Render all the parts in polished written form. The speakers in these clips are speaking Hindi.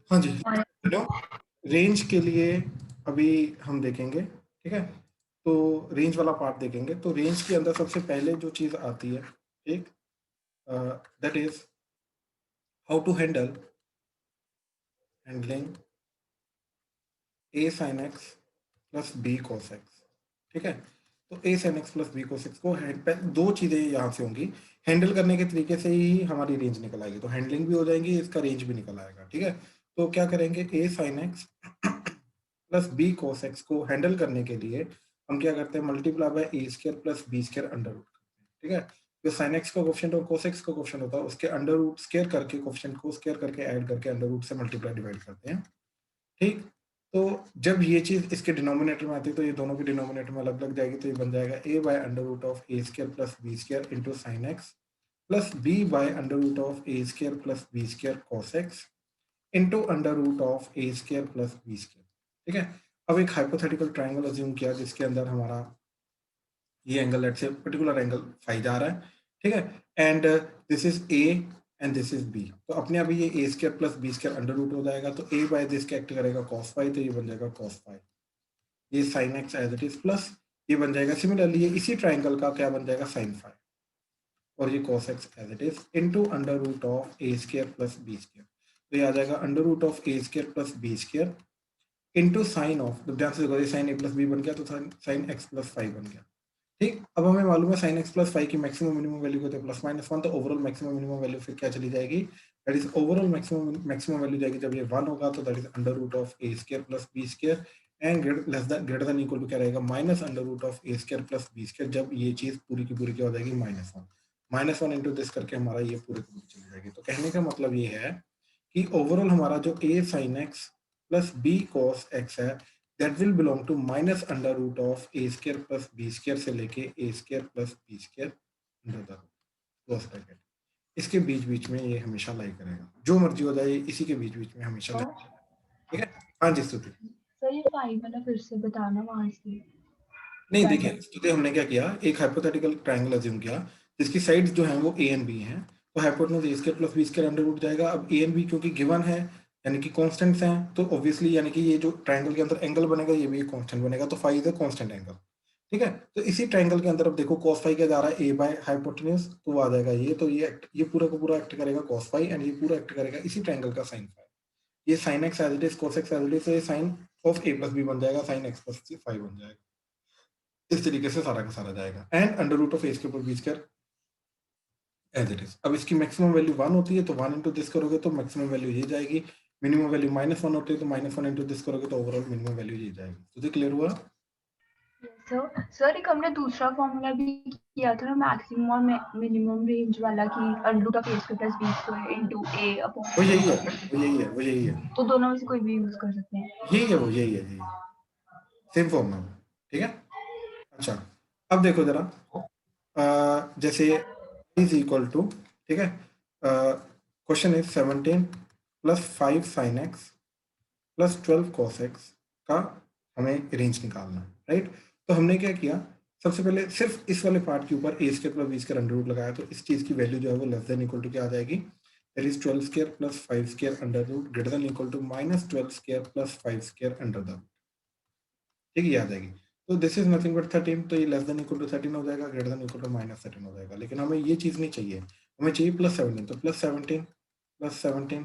हाँ जी, हेलो। रेंज के लिए अभी हम देखेंगे, ठीक है। तो रेंज वाला पार्ट देखेंगे। तो रेंज के अंदर सबसे पहले जो चीज़ आती है, ठीक, that is how to handling a sine x plus b cos x, ठीक है। तो a sine x plus b cos x को दो चीज़ें यहाँ से होंगी। हैंडल करने के तरीके से ही हमारी रेंज निकल आएगी, तो हैंडलिंग भी हो जाएंगी, इसका रेंज भी निकल आएगा, ठीक है। तो क्या करेंगे, a sine x plus b cos x को हैंडल करने के लिए हम क्या करते हैं, multiply by a square plus B square under root करते हैं, ठीक है। जो साइन एक्स का कोफिशिएंट और कोस एक्स का कोफिशिएंट होता है उसके अंडर रूट स्क्वायर करके, कोफिशिएंट को स्क्वायर करके ऐड करके अंडर रूट से मल्टीप्लाई डिवाइड करते हैं, ठीक। तो जब ये चीज इसके डिनोमिनेटर में आती है तो ये दोनों के डिनोमिनेटर में अलग लग जाएगी, तो ये बन जाएगा a by under root of A square plus B square into sine x plus b by under root of A square plus B square cos x into under root of A square plus B square, ठीक है। अब एक हाइपोथेटिकल ट्राइंगल अज्यूम किया जिसके अंदर हमारा ये एंगल लेट से पर्टिकुलर एंगल फाई जा रहा है, ठीक है। And this is a and this is b, तो अपने अभी ये a square plus B square under root हो जाएगा, तो ए बाय दिस एक्ट करेगा कॉस फाई, तो ये बन जाएगा कॉस फाई। ये sine x as it is plus ये बन जाएगा सिमिलरली ये इसी ट्राइंगल का क्या बन जाएगा, साइन फाई, और ये cos x as it is into under root of A square plus B square, तो ये आ जाएगा under root of A square plus B square into sine of, तो ध्यान से देखो ये साइन ए प्लस बी बन गया, तो साइन एक्स प्लस फाइव बन गया, ठीक। अब हमें मालूम है साइन एक्स प्लस फाइव की मैक्सिमम मिनिमम वैल्यू को प्लस माइनस वन, तो ओवरऑल मैक्सिमम मिनिमम वैल्यू फिर क्या चली जाएगी, that is overall maximum value जाएगी जब ये वन होगा, तो that is under root of A square plus B square and greater than equal to क्या रहेगा, minus under root of A square plus B square, जब ये चीज पूरी की पूरी क्या हो जाएगी, माइनस वन इंटू दिस करके हमारा ये पूरी की पूरी चली जाएगी। तो कहने का मतलब ये है कि ओवरऑल हमारा जो a sine x plus b cos x है that will belong to minus under root of A square plus B square से लेके a square plus B square under the close bracket, इसके बीच बीच में ये हमेशा लाई करेगा, जो मर्जी हो जाए इसी के बीच बीच में हमेशा लाई करेगा, ठीक है। हाँ जी स्तुति। सर ये फाइव वाला फिर से बताना वहां से। नहीं देखिए स्तुति, हमने क्या किया, एक हाइपोथेटिकल ट्रायंगल अज्यूम किया जिसकी साइड्स जो हैं वो ए एंड बी हैं, तो hypotenuse a square plus B square under root जाएगा। अब ए एंड बी क्योंकि गिवन है यानी कि कांस्टेंट्स हैं, तो ऑब्वियसली यानी कि ये जो ट्रायंगल के अंदर एंगल बनेगा ये भी एक कांस्टेंट बनेगा, तो phi is a constant angle, ठीक है। तो इसी ट्रायंगल के अंदर अब देखो cos फाई क्या जा रहा है, ए बाय हाइपोटेन्यूज, तो वो आ जाएगा ये, तो ये पूरा का पूरा एक्ट करेगा cos फाई एंड ये पूरा एक्ट करेगा इसी ट्रायंगल का sin फाई। ये sin x as it is cos x as it is, तो ये sin of a plus b बन जाएगा, sin x प्लस फाई बन जाएगा, इस तरीके से सारा का सारा जाएगा and under root of a के ऊपर b square as it is. अब इसकी मैक्सिमम वैल्यू वन होती है, तो वन इंटू दिस करोगे तो मैक्सिमम वैल्यू ये जाएगी, मिनिमम वैल्यू माइनस वन होती है तो माइनस वन इंटू दिस करोगे तो ओवरऑल मिनिमम वैल्यू ये जाएगी। तो क्लियर हुआ सर एक हमने दूसरा फॉर्मूला भी किया था मैक्सिमम और मिनिमम रेंज वाला की under root of A square plus B square into a upon, वो यही है, वो यही है, वो यही है, तो दोनों में से कोई भी यूज कर सकते हैं। यही है, वो यही है, यही है, सेम फॉर्म में, ठीक है। अच्छा अब देखो जरा, जैसे इज इक्वल टू, ठीक है, question is 17 plus 5 sign x plus 12 cos x का हमें रेंज निकालना है, राइट। तो हमने क्या किया, सबसे पहले सिर्फ इस वाले पार्ट के ऊपर a square plus B square under root लगाया, तो इस चीज की वैल्यू जो है वो लेस देन इक्वल टू क्या आ जाएगी, that is 12 square plus 5 square under root greater than equal to minus 12 square plus 5 square under the root, ठीक है, ये आ जाएगी। तो दिस इज नथिंग बट 13, तो ये लेस देन इक्वल टू 13 हो जाएगा, greater than equal to minus 13 हो जाएगा, लेकिन हमें ये चीज नहीं चाहिए, हमें चाहिए प्लस 17, तो प्लस 17 प्लस 17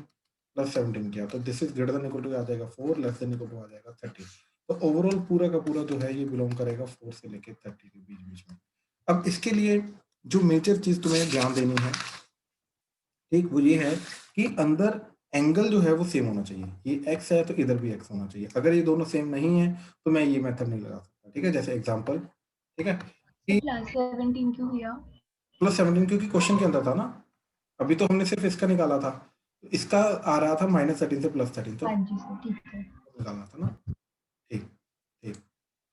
प्लस 17 किया तो this is greater than equal to आ जाएगा 4, लेस देन इक्वल टू आ जाएगा 30, तो ओवरऑल पूरा का पूरा जो है ये बिलोंग करेगा 4 से लेके 30 के बीच बीच में। अब इसके लिए जो मेजर चीज तुम्हें ध्यान देनी है, ठीक, वो ये है कि अंदर एंगल जो है वो सेम होना चाहिए, ये एक्स है तो इधर भी एक्स होना चाहिए, अगर ये दोनों सेम नहीं है तो मैं ये मेथड नहीं लगा सकता, ठीक है। जैसे एग्जांपल, ठीक है, कि प्लस 17 क्यों किया? प्लस 17 क्योंकि क्वेश्चन के अंदर था ना, अभी तो हमने सिर्फ इसका निकाला था, तो इसका आ रहा था माइनस 13 से प्लस 13, तो हाँ जी सर ठीक है। निकालना था ना, ठीक, ठीक,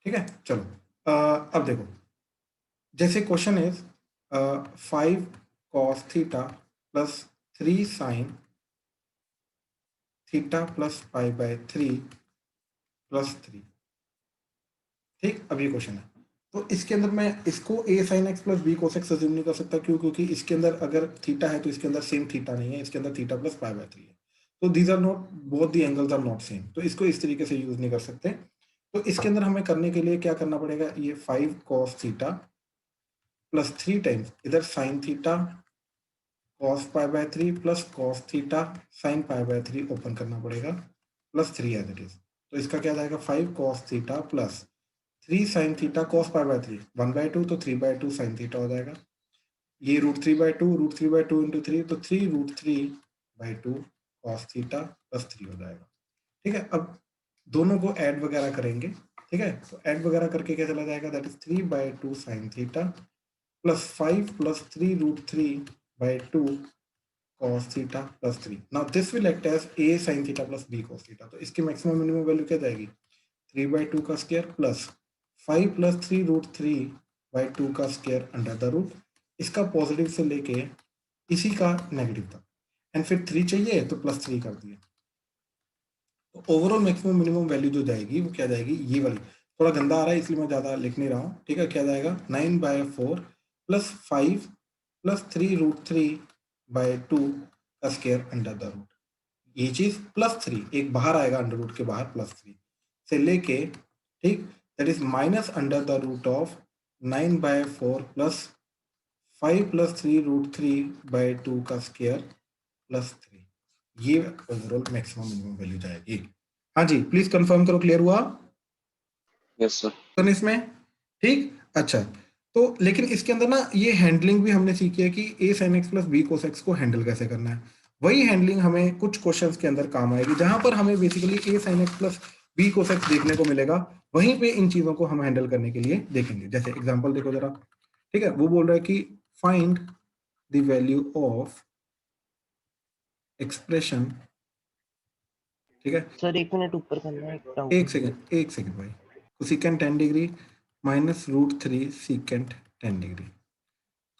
ठीक है। चलो अब देखो, जैसे question is 5 cos theta plus 3 sign theta plus pi bye 3 plus 3, ठीक। अब ये क्वेश्चन है, तो इसके अंदर मैं इसको a sine x plus b cos x assume नहीं कर सकता, क्यों, क्योंकि इसके अंदर अगर थीटा है तो इसके अंदर सेम थीटा नहीं है, इसके अंदर थीटा प्लस पाई बाय 3 है, तो these are not, both the angles are not same, तो इसको इस तरीके से यूज नहीं कर सकते। तो इसके अंदर हमें करने के लिए क्या करना पड़ेगा, ये 5 cos थीटा प्लस 3 टाइम्स इधर sine theta cos pi by 3 plus cos theta sine pi by 3 open करना पड़ेगा प्लस 3 एज इट इज। तो इसका क्या जाएगा 5 cos theta plus 3 sine theta cos pi by 3 1/2, तो 3/2 साइन थीटा हो जाएगा। ये √3/2 √3/2 इंटू 3, तो 3√3/2 cos थीटा प्लस 3 हो जाएगा। ठीक है, अब दोनों को ऐड वगैरह करेंगे। ठीक है, तो ऐड वगैरह करके क्या चला जाएगा, that is 3/2 sine theta plus 5 plus 3√3/2 cos theta plus 3। Now this will act as a sin theta plus b cos theta. तो इसकी मैक्सिमम मिनिमम वैल्यू क्या जाएगी, 3/2 का स्क्वायर प्लस 5 प्लस 3√3/2 का स्क्वायर अंडर द रूट, इसका पॉजिटिव से लेके इसी का नेगेटिव तक, एंड फिर 3 चाहिए तो प्लस 3 कर दिया। तो ओवरऑल मैक्सिमम मिनिमम वैल्यू जो जाएगी वो क्या जाएगी, ये वाली। थोड़ा गंदा आ रहा है इसलिए मैं ज़्यादा लिख नहीं रहा हूँ। ठीक है, क्या जाएगा 9/4 प्लस 5 प्लस 3√3/2 का स्क्वायर अंडर द रूट, ये चीज प्लस 3 एक बाहर आएगा अंडर रूट के बाहर प्लस 3 से लेके, ठीक, that is minus under the root of 9/4 plus 5 plus 3√3/2 का स्क्वायर प्लस 3। ये ओवरऑल मैक्सिमम मिनिमम वैल्यू जाएगी। हाँ जी, प्लीज कंफर्म करो, क्लियर हुआ यस सर। तो इसमें? ठीक, अच्छा। तो लेकिन इसके अंदर ना ये हैंडलिंग भी हमने सीखी है कि a sin x plus b cos x को हैंडल कैसे करना है। वही हैंडलिंग हमें कुछ क्वेश्चंस के अंदर काम आएगी, जहां पर हमें basically a sin x plus b cos x देखने को मिलेगा, वहीं पे इन चीजों को हम हैंडल करने के लिए देखेंगे। जैसे एग्जांपल देखो जरा। ठीक है, वो बोल रहा है कि find the value of expression. ठीक है, सर 1 मिनट ऊपर करना है, एक सेकंड भाई। Cosecant 10 degree minus √3 secant 10 degree.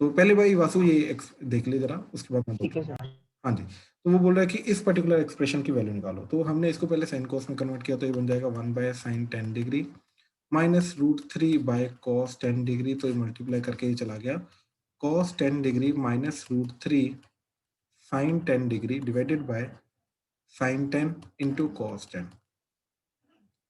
तो पहले भाई वासु ये देख ले जरा, उसके बाद मैं ठीक है बताऊंगा। सर। हाँ जी, तो वो बोल रहा है कि इस पर्टिकुलर एक्सप्रेशन की वैल्यू निकालो। तो हमने इसको पहले साइन कोस में कन्वर्ट किया, तो ये बन जाएगा 1/sin 10 degree minus √3/cos 10 degree, तो ये मल्टीप्लाई करके ये चला गया cos 10 degree minus √3 sin 10 degree divided by sin 10 into cos 10।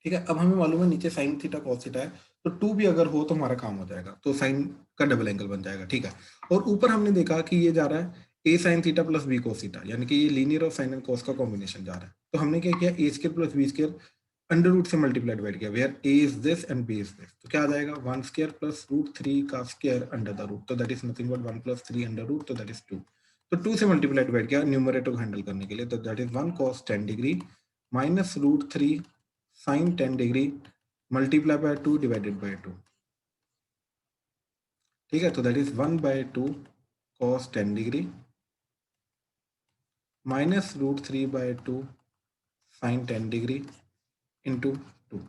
ठीक है, अब हमें मालूम है नीचे साइन थीटा cos थीटा है, तो 2 भी अगर हो तो हमारा काम हो जाएगा, तो साइन का डबल एंगल बन जाएगा। ठीक है, और ऊपर हमने देखा कि ये जा रहा है a sin theta plus b cos theta, यानी कि ये linear of sine and cos का कॉम्बिनेशन जा रहा है। तो हमने क्या किया, a square plus b square under root से मल्टीप्लाई डिवाइड किया, where a is this and b is this. तो क्या आ जाएगा 1 स्क्वायर प्लस √3 का स्क्वायर अंडर द रूट, तो that is nothing but 1 plus 3 under root, तो दैट इज 2। तो 2 से मल्टीप्लाई डिवाइड किया न्यूमरेटर को हैंडल करने के लिए, तो that is 1 cos 10 degree minus √3 sin 10 degree multiply by 2 divided by 2। ठीक है, तो that is 1/2 cos 10 degree minus √3/2 sin 10 degree into 2।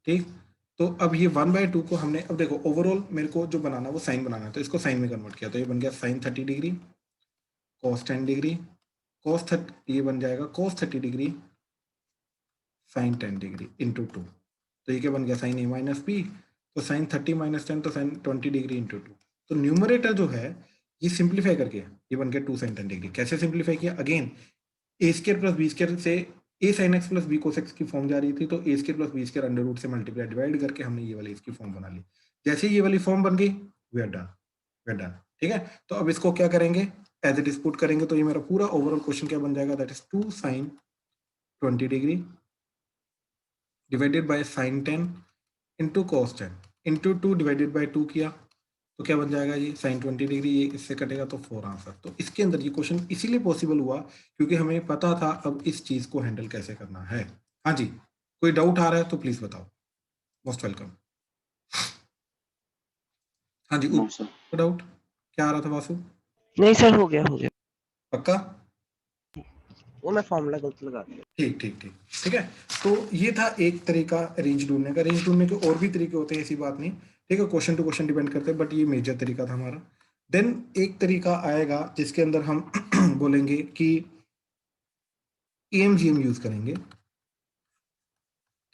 ठीक, तो अब ये 1/2 को हमने, अब देखो ओवरऑल मेरे को जो बनाना वो साइन बनाना है, तो इसको साइन में कन्वर्ट किया, तो ये बन गया sin 30 degree cos 10 degree cos 30, ये बन जाएगा cos 30 degree sin 10 degree into 2। तो ये क्या बन गया sin a माइनस बी, तो sin 30 माइनस 10, तो sin 20 डिग्री इंटू 2। तो न्यूमरेटर जो है ये सिंप्लीफाई करके ये बन गया 2 sin 10 डिग्री। कैसे सिंप्लीफाई किया, again a square plus B square से a sin x plus b cos x की फॉर्म जा रही थी, तो a square plus b square under root से मल्टीप्लाई डिवाइड करके हमने ये वाली इसकी फॉर्म बना ली। जैसे ये वाली फॉर्म बन गई, वी आर डन। ठीक है, तो अब इसको क्या करेंगे, एज इट इज पुट करेंगे, तो ये मेरा पूरा ओवरऑल क्वेश्चन क्या बन जाएगा, that is 2 sin 20 degree divided by sin 10 into cos 10 into 2 divided by 2 किया, तो क्या बन जाएगा ये sin 20 डिग्री, ये इससे कटेगा तो 4 आंसर। तो इसके अंदर ये क्वेश्चन इसीलिए पॉसिबल हुआ क्योंकि हमें पता था अब इस चीज को हैंडल कैसे करना है। हाँ जी, कोई डाउट आ रहा है तो प्लीज बताओ, मोस्ट वेलकम। हाँ जी, नो सर। डाउट क्या आ रहा था वासु? नहीं सर, हो गया पक्का? वो मैं फॉर्मूला गलत लगा दिया। ठीक है, तो ये था एक तरीका रेंज ढूंढने का। रेंज ढूंढने के और भी तरीके होते हैं, ऐसी बात नहीं। ठीक है, क्वेश्चन टू क्वेश्चन डिपेंड करते हैं, बट ये मेजर तरीका था हमारा। देन एक तरीका आएगा जिसके अंदर हम बोलेंगे कि AMGM यूज करेंगे।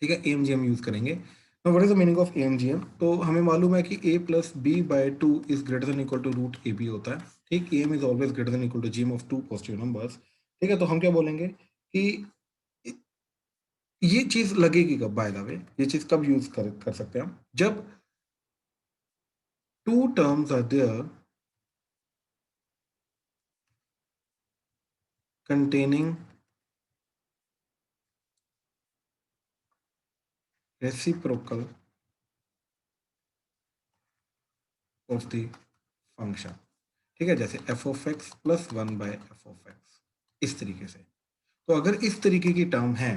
ठीक है, AMGM यूज करेंगे। Now what is the meaning of AMGM? तो हमें मालूम है कि a plus b/2 is greater than equal to √AB होता है। ठीक, AM is always greater than equal to GM of two positive numbers. ठीक है, तो हम क्या बोलेंगे कि ये चीज लगेगी कब, बाय द वे ये चीज कब यूज कर सकते हैं हम, जब two terms are there containing reciprocal of the function। ठीक है, जैसे f of x plus 1/f(x), इस तरीके से। तो अगर इस तरीके की टर्म है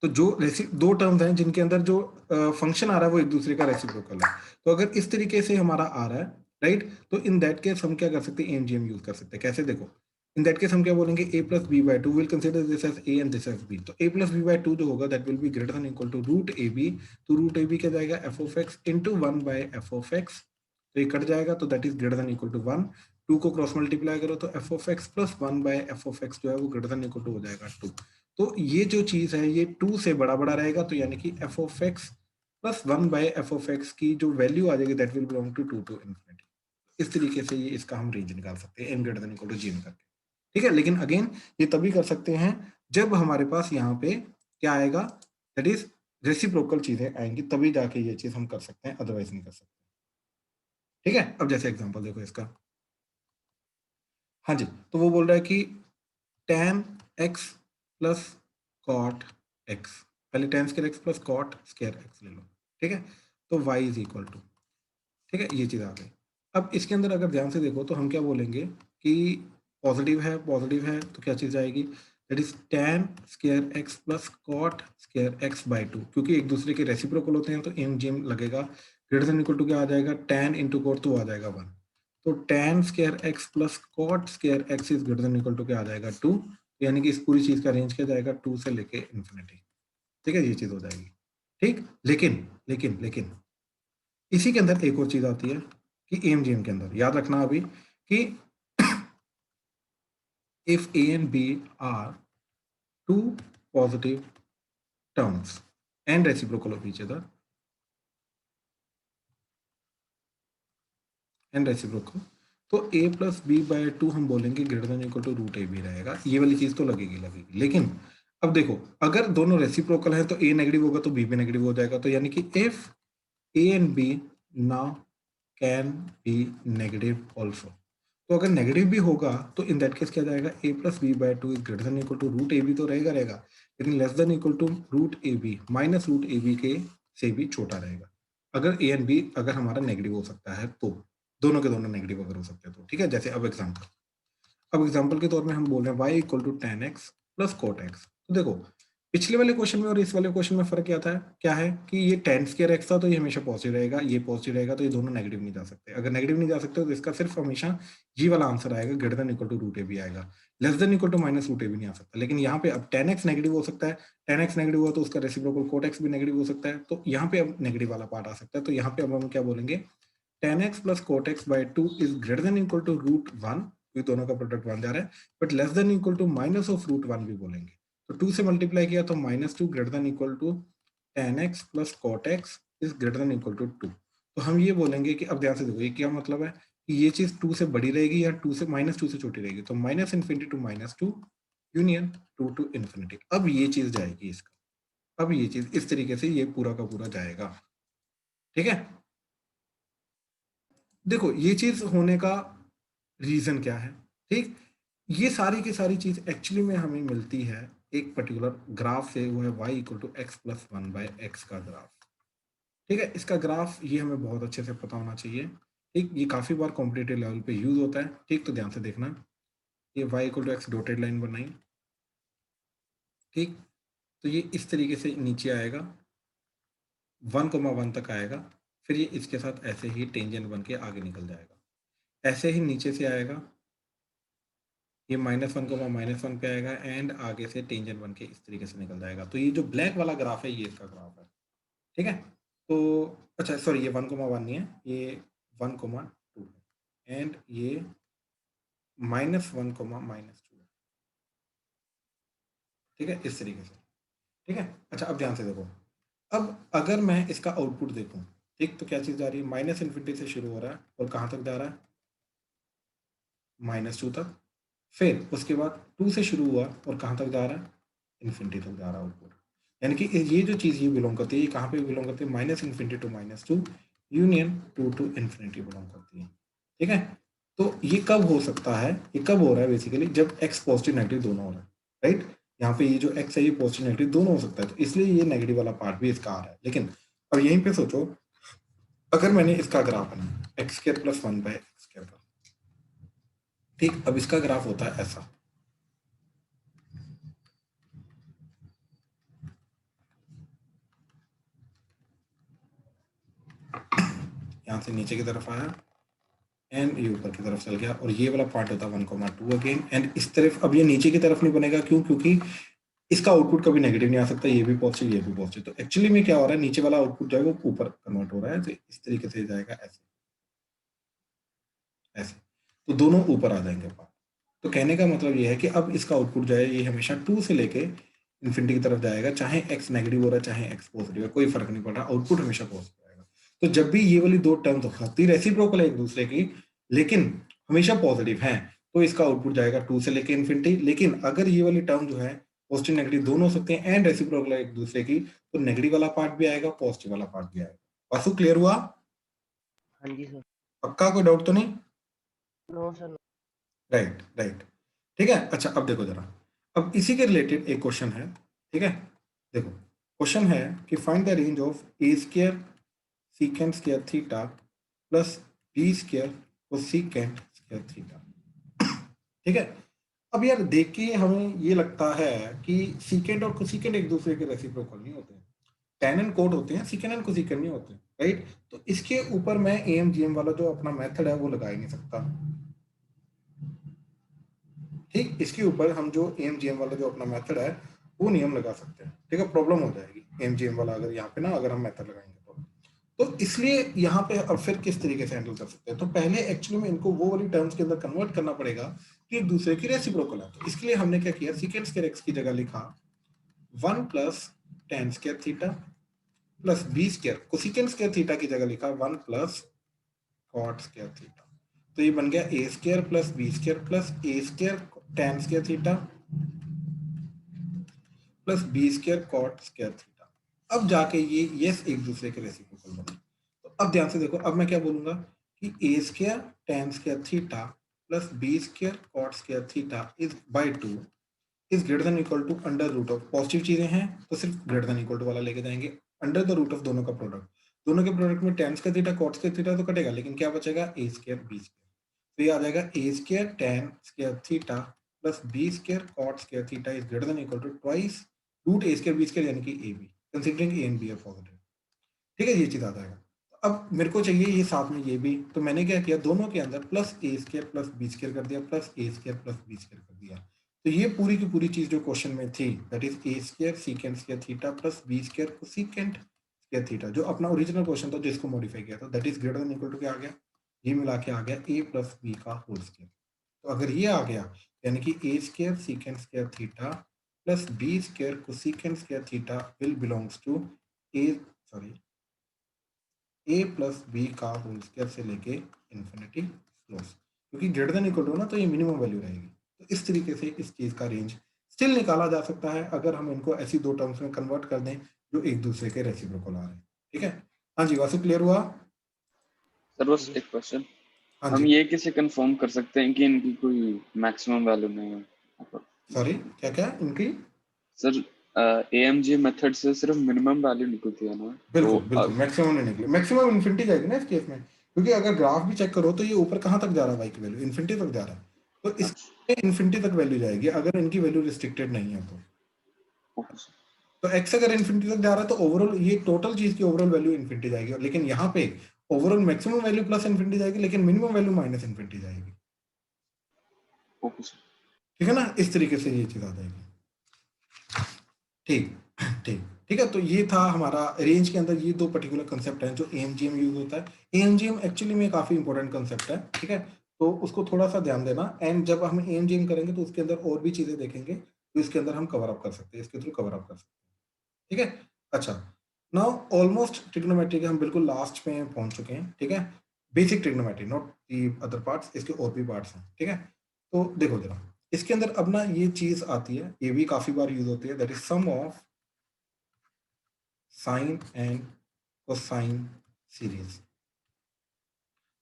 तो जो दो टर्म्स हैं जिनके अंदर जो फंक्शन आ रहा है वो एक दूसरे का रेसिप्रोकल है, तो अगर इस तरीके से हमारा आ रहा है, राइट, तो इन दैट केस हम क्या कर सकते हैं, एमजीएम यूज कर सकते हैं। कैसे, देखो, इन दैट केस हम क्या बोलेंगे, a plus B by two will consider this as a and this as b। तो a plus B by two जो होगा that will be greater than equal to root A B. तो रूट ए बी क्या जाएगा, f of x into 1/f(x), तो ये कट जाएगा, तो that is greater than equal to 1। 2 को क्रॉस मल्टीप्लाई करो तो f of x plus 1/f(x) जो है वो ग्रेटर देन इक्वल टू हो जाएगा 2। तो ये जो चीज है ये 2 से बड़ा बड़ा रहेगा, तो यानी कि f of x plus 1/f(x) की जो वैल्यू आ जाएगी that will belong to 2 to infinity. इस तरीके से ये इसका हम रेंज निकाल सकते हैं, n greater than equal to g करके। ठीक है, लेकिन अगेन ये तभी कर सकते हैं जब हमारे पास यहाँ पे क्या आएगा, दैट इज रेसिप्रोकल चीजें आएंगी, तभी जाके ये चीज हम कर सकते हैं, अदरवाइज नहीं कर सकते। ठीक है, अब जैसे एग्जांपल देखो इसका। हाँ जी, तो वो बोल रहा है कि tan x plus cot x, पहले tan square x plus cot square x ले लो। ठीक है, तो y इज इक्वल टू, ठीक है, ये चीज आ गई। अब इसके अंदर अगर ध्यान से देखो तो हम क्या बोलेंगे कि पॉजिटिव है तो क्या चीज आएगी, that is tan square x plus cot square x by to, क्योंकि एक दूसरे के रेसिप्रोकल होते हैं तो एमजीएम लगेगा। ग्रेटर देन इक्वल टू क्या आ जाएगा, tan इंटू cot तो आ जाएगा 1। तो tan square x plus cot square x is greater than equal to क्या आ जाएगा 2, यानी कि इस पूरी चीज का रेंज क्या जाएगा 2 से लेके इन्फिनिटी। ठीक है, ये चीज हो जाएगी। ठीक, लेकिन लेकिन लेकिन इसी के अंदर एक और चीज आती है कि एमजीएम के अंदर याद रखना अभी कि if a and b are two positive terms and reciprocal of each other and reciprocal, तो a plus B by two हम बोलेंगे greater than equal to root A b रहेगा। ये वाली चीज तो लगेगी, लेकिन अब देखो अगर दोनों रेसिप्रोकल हैं तो a नेगेटिव होगा तो b भी नेगेटिव हो जाएगा। तो यानी कि if a and b now can be negative also, तो अगर नेगेटिव भी होगा तो इन दैट केस क्या जाएगा, a plus B by two is greater than equal to root A B तो रहेगा, लेकिन less than equal to root A B minus root A B के से भी छोटा रहेगा। अगर a एंड b अगर हमारा नेगेटिव हो सकता है तो, दोनों के दोनों नेगेटिव अगर हो सकते हैं तो। ठीक है, जैसे अब एग्जांपल के तौर में हम बोल रहे हैं y equal to tan x plus cot x। तो देखो पिछले वाले क्वेश्चन में और इस वाले क्वेश्चन में फर्क क्या है कि ये tan स्क्वायर x था तो ये हमेशा पॉजिटिव रहेगा, ये पॉजिटिव रहेगा तो ये दोनों नेगेटिव नहीं जा सकते। अगर नेगेटिव नहीं जा सकते तो इसका सिर्फ हमेशा ये वाला आंसर आएगा, greater than equal to root A b आएगा, less than equal to minus root A b नहीं आ सकता। लेकिन यहाँ पे अब tan x नेगेटिव हो सकता है, tan x नेगेटिव हुआ तो उसका रेसिप्रोकल cot x भी नेगेटिव हो सकता है, तो यहाँ पे अब नेगेटिव वाला पार्ट आ सकता है। तो यहाँ पे अब हम क्या बोलेंगे, tan x plus cot x by two is greater than equal to root 1, क्योंकि दोनों का प्रोडक्ट 1 जा रहा है, but less than equal to minus of root 1 भी बोलेंगे। तो 2 से मल्टीप्लाई किया तो -2 greater than equal to tan x plus cot x is greater than equal to 2। तो हम ये बोलेंगे कि अब ध्यान से देखो ये क्या मतलब है कि ये चीज 2 से बड़ी रहेगी या 2 से -2 से छोटी रहेगी, तो minus infinity to -2 union 2 to infinity. अब ये चीज जाएगी इसका, अब ये चीज इस तरीके से ये पूरा का पूरा जाएगा। ठीक है, देखो ये चीज होने का रीजन क्या है, ठीक, ये सारी की सारी चीज एक्चुअली में हमें मिलती है एक पर्टिकुलर ग्राफ से, वो है y equal to X plus 1/x का ग्राफ। ठीक है, इसका ग्राफ ये हमें बहुत अच्छे से पता होना चाहिए। ठीक, ये काफी बार कॉम्पिटिटिव लेवल पे यूज होता है। ठीक, तो ध्यान से देखना, ये y equal to X dotted line बनाई। ठीक, तो ये इस तरीके से नीचे आएगा 1,1 तक आएगा, फिर ये इसके साथ ऐसे ही टेंजेंट बन के आगे निकल जाएगा। ऐसे ही नीचे से आएगा, ये -1 पे आएगा एंड आगे से टेंजेंट बन के इस तरीके से निकल जाएगा। तो ये जो ब्लैक वाला ग्राफ है ये इसका ग्राफ है। ठीक है, तो अच्छा सॉरी ये 1,1 नहीं है, ये 1,2 है एंड ये -1,-2 है। ठीक है, इस तरीके से। ठीक है, अच्छा अब ध्यान से देखो, अब अगर मैं इसका आउटपुट देखूं, ठीक, तो क्या चीज जा रही है, माइनस इन्फिनिटी से शुरू हो रहा है और कहाँ तक जा रहा है, -2 तक, फिर उसके बाद 2 से शुरू हुआ और कहाँ तक जा रहा है, इन्फिनिटी तक जा रहा है आउटपुट। यानी कि ये जो चीज़ ये बिलोंग करती है, ये कहाँ पे बिलोंग करती है, minus infinity to minus two, union 2 to infinity belong करती है। ठीक है, तो ये कब हो सकता है, ये कब हो रहा है बेसिकली, जब एक्स पॉजिटिव नेगेटिव दोनों हो रहा है, राइट। यहाँ पे ये जो एक्स है ये पॉजिटिव नेगेटिव दोनों हो सकता है, तो इसलिए ये नेगेटिव वाला पार्ट भी इसका आ रहा है। लेकिन अब यहीं पे सोचो, अगर मैंने इसका ग्राफ बनाया X square plus 1 by X square, ठीक, अब इसका ग्राफ होता है ऐसा, यहाँ से नीचे की तरफ आया एंड ये ऊपर की तरफ चल गया, और ये वाला पार्ट होता है 1,2 अगेन, एंड इस तरफ अब ये नीचे की तरफ नहीं बनेगा, क्यों, क्योंकि इसका आउटपुट कभी नेगेटिव नहीं आ सकता, ये भी पॉजिटिव ये भी पॉजिटिव। तो एक्चुअली में क्या हो रहा है, नीचे वाला आउटपुट जो है वो ऊपर कन्वर्ट हो रहा है, तो इस तरीके से जाएगा ऐसे ऐसे, तो दोनों ऊपर आ जाएंगे पार्ट। तो कहने का मतलब ये है कि अब इसका आउटपुट जो है ये हमेशा 2 से लेके इन्फिनिटी की तरफ जाएगा, चाहे एक्स नेगेटिव हो रहा है चाहे एक्स पॉजिटिव है, कोई फर्क नहीं पड़ रहा, आउटपुट हमेशा पॉजिटिव आएगा। तो जब भी ये वाली दो टर्म्स होती रेसिप्रोकल है एक दूसरे की, लेकिन हमेशा पॉजिटिव है, तो इसका आउटपुट जाएगा 2 से लेके इन्फिनिटी। लेकिन अगर ये वाली टर्म जो है पॉजिटिव नेगेटिव दोनों हो सकते हैं एंड रेसिप्रोकल है एक दूसरे की, तो नेगेटिव वाला पार्ट भी आएगा पॉजिटिव वाला पार्ट भी आएगा। वासु क्लियर हुआ? हाँ जी सर। पक्का, कोई डाउट तो नहीं? No sir. राइट राइट, ठीक है। अच्छा अब देखो जरा, अब इसी के रिलेटेड एक क्वेश्चन है, ठीक है। देखो क्वेश्चन है कि find the range of A square secant square theta plus B square cosecant square theta. ठीक है, अब यार देख के हमें ये लगता है कि सीकेंट और कोसेकेंट एक दूसरे के रेसिप्रोकल नहीं होते हैं, टैन एंड कोट होते हैं, सीकेंट एंड कोसेकेंट नहीं होते, राइट। तो इसके ऊपर मैं एएमजीएम वाला जो अपना मेथड है वो लगा ही नहीं सकता, ठीक। इसके ऊपर हम जो एमजीएम वाला जो अपना मेथड है वो नियम लगा सकते हैं, ठीक है। प्रॉब्लम हो जाएगी एमजीएम वाला अगर यहाँ पे ना अगर हम मेथड लगाएंगे तो इसलिए यहाँ पे अब फिर किस तरीके से हैंडल कर सकते हैं, तो पहले एक्चुअली में इनको वो वाली टर्म्स के अंदर कन्वर्ट करना पड़ेगा कि एक दूसरे की रेसिप्रोकल है। तो इसके लिए हमने क्या किया, सीकेंट स्क्वायर एक्स की जगह लिखा 1 plus tan square theta plus B square, cosecant square theta की जगह लिखा 1 प्लस कॉट स्क्वायर थीटा। तो ये बन गया a square plus B square plus a square tan square theta plus B square cot square theta. अब जाके ये एक दूसरे के रेसिप्रोकल बने। तो अब ध्यान से देखो, अब मैं क्या बोलूंगा कि a square tan square theta plus B square cot square theta is by 2 is greater than equal to under root of, positive चीजें हैं तो सिर्फ ग्रेटर देन इक्वल टू वाला लेके जाएंगे, अंडर द रूट ऑफ दोनों का प्रोडक्ट, दोनों के प्रोडक्ट में tan square theta cot square theta तो कटेगा, लेकिन क्या बचेगा ए स्क्वायर बी स्क्वायर। तो ये आ जाएगा a square tan square theta plus B square cot square theta is greater than equal to twice root a square b square, यानी कि a b, considering a and b are positive, ठीक है। ये चीज आ जाएगा। अब मेरे को चाहिए ये साथ में ये भी, तो मैंने क्या किया, दोनों के अंदर plus a square plus B square कर दिया, plus a square plus B square कर दिया। तो ये पूरी की पूरी चीज जो क्वेश्चन में थी that is a square secant square theta plus B square cosecant square theta, जो अपना ओरिजिनल क्वेश्चन था जिसको मॉडिफाई किया था, that is greater than equal to क्या आ गया, ये मिला के आ गया ए प्लस बी का होल स्क्वायर। तो अगर ये आ गया यानी कि a square secant square theta plus B square cosecant square theta will belongs to a plus b का होल स्क्वायर से लेके इन्फिनिटी क्लोज, क्योंकि ग्रेटर देन इक्वल टू ना तो ये मिनिमम वैल्यू रहेगी। तो इस तरीके से इस चीज का रेंज स्टिल निकाला जा सकता है अगर हम इनको ऐसी दो टर्म्स में कन्वर्ट कर दें जो एक दूसरे के रेसिप्रोकल आ रहे हैं, ठीक है। हाँ जी वासु क्लियर हुआ? सर बस एक क्वेश्चन, हाँ हम जी, ये कैसे कंफर्म कर सकते हैं कि इनकी कोई मैक्सिमम वैल्यू नहीं है? सॉरी क्या क्या इनकी? सर एएमजी मेथड से सिर्फ मिनिमम वैल्यू निकलती है ना, बिल्कुल तो बिल्कुल मैक्सिमम नहीं निकले, मैक्सिमम इन्फिनिटी जाएगी ना इस केस में, क्योंकि अगर ग्राफ भी चेक करो तो ये ऊपर कहाँ तक जा रहा है, वाई की वैल्यू इन्फिनिटी तक जा रहा है, तो इसमें इन्फिनिटी तक वैल्यू जाएगी अगर इनकी वैल्यू रिस्ट्रिक्टेड नहीं है तो। Okay sir. तो x अगर इन्फिनिटी तक जा रहा है तो ओवरऑल ये टोटल चीज की ओवरऑल वैल्यू इन्फिनिटी जाएगी, लेकिन यहाँ पे overall maximum value plus infinity जाएगी लेकिन मिनिमम वैल्यू माइनस इन्फिनिटी जाएगी, ओके सर। ठीक है ना। इस तरीके से ये चीज आ जाएगी, ठीक ठीक ठीक है। तो ये था हमारा रेंज के अंदर ये दो पर्टिकुलर कंसेप्ट हैं जो एएमजीएम यूज होता है। एएमजीएम एक्चुअली में काफी इंपॉर्टेंट कंसेप्ट है, ठीक है, तो उसको थोड़ा सा ध्यान देना, एंड जब हम एएमजीएम करेंगे तो उसके अंदर और भी चीजें देखेंगे तो इसके अंदर हम कवर अप कर सकते हैं, इसके थ्रू कवर अप कर सकते हैं, ठीक है। अच्छा नाउ ऑलमोस्ट ट्रिग्नोमेट्री के हम बिल्कुल लास्ट में पहुंच चुके हैं, ठीक है। Basic trigonometry not the other parts, इसके और भी पार्ट्स हैं, ठीक है। तो देखो जरा, इसके अंदर अब ना ये चीज आती है, ये भी काफी बार यूज होती है, that is sum of sine and cosine series.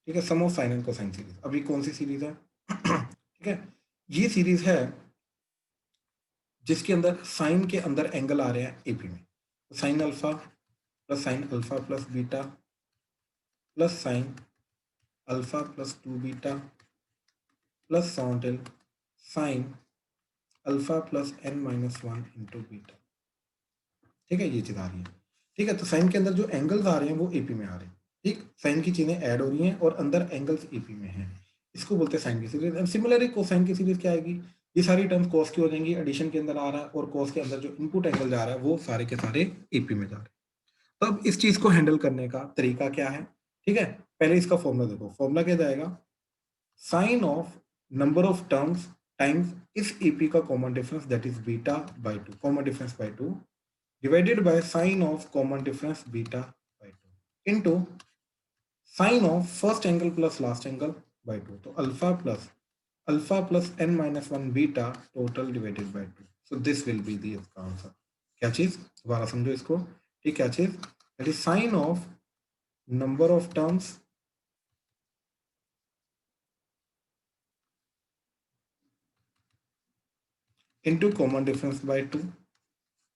ठीक है, sum of sine and cosine series. अभी कौन सी सीरीज है? ठीक है, ये सीरीज है जिसके अंदर साइन के अंदर एंगल आ रहे हैं एपी में। Sine alpha plus beta plus sine alpha plus 2 beta plus so on till sine alpha plus n minus 1 into beta. ठीक है, ये चीज आ रही है। ठीक है, तो साइन के अंदर जो एंगल्स आ रहे हैं वो एपी में आ रहे हैं। ठीक, साइन की चीजें ऐड हो रही हैं और अंदर एंगल्स एपी में हैं, इसको बोलते हैं साइन की सीरीज। एंड सिमिलरली कोसाइन की सीरीज क्या आएगी? ये सारी टर्म्स कॉस की हो जाएंगी, एडिशन के अंदर आ रहा है और कॉस के अंदर जो इनपुट एंगल जा रहा है वो सारे के सारे एपी में जा रहे हैं। तो अब इस चीज को हैंडल करने का तरीका क्या है? ठीक है, पहले इसका फॉर्मूला देखो। फॉर्मूला क्या जाएगा? Sine of number of terms times इस एपी का common difference, that is beta by 2, common difference by 2, divided by sine of common difference beta by 2 into sine of first angle plus last angle by 2। तो alpha plus n minus 1 beta total divided by 2। So this will be the इसका आंसर। क्या चीज? दोबारा समझो इसको। ठीक, क्या चीज? That is sign of number of terms into common difference by 2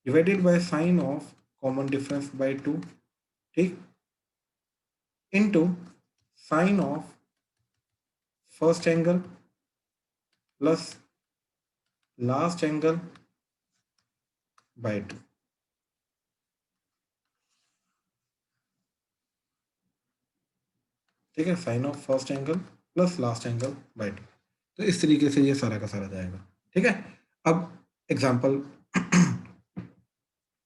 divided by sine of common difference by 2, ठीक, into sine of first angle plus last angle by 2। ठीक है, sine of first angle plus last angle by 2। तो इस तरीके से ये सारा का सारा जाएगा। ठीक है, अब एग्जाम्पल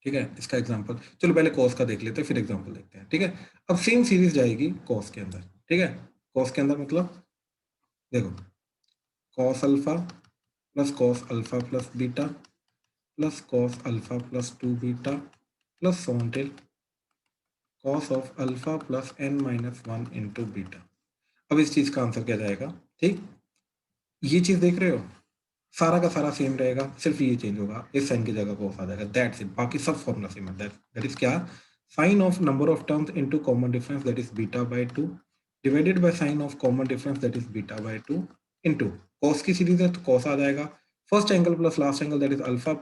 ठीक है, इसका एग्जांपल चलो पहले कॉस का देख लेते हैं, फिर एग्जांपल देखते हैं। ठीक है, अब सेम सीरीज जाएगी कॉस के अंदर। ठीक है, कॉस के अंदर मतलब देखो, cos alpha plus beta plus cos alpha plus 2 beta plus so on till cos of alpha plus n minus 1 into beta. अब इस चीज का आंसर क्या जाएगा? ठीक, ये चीज देख रहे हो, सारा का सारा सेम रहेगा, सिर्फ ये चेंज होगा, इस साइन की जगह कॉस आ जाएगा, दैट्स इट। बाकी सब फॉर्मूला सेम है। दैट इज क्या? Sine of number of terms into common difference, that is beta by 2, divided by sine of common difference, that is beta by 2, into cos की सीरीज है तो कॉस आ जाएगा, first angle plus last angle, that is alpha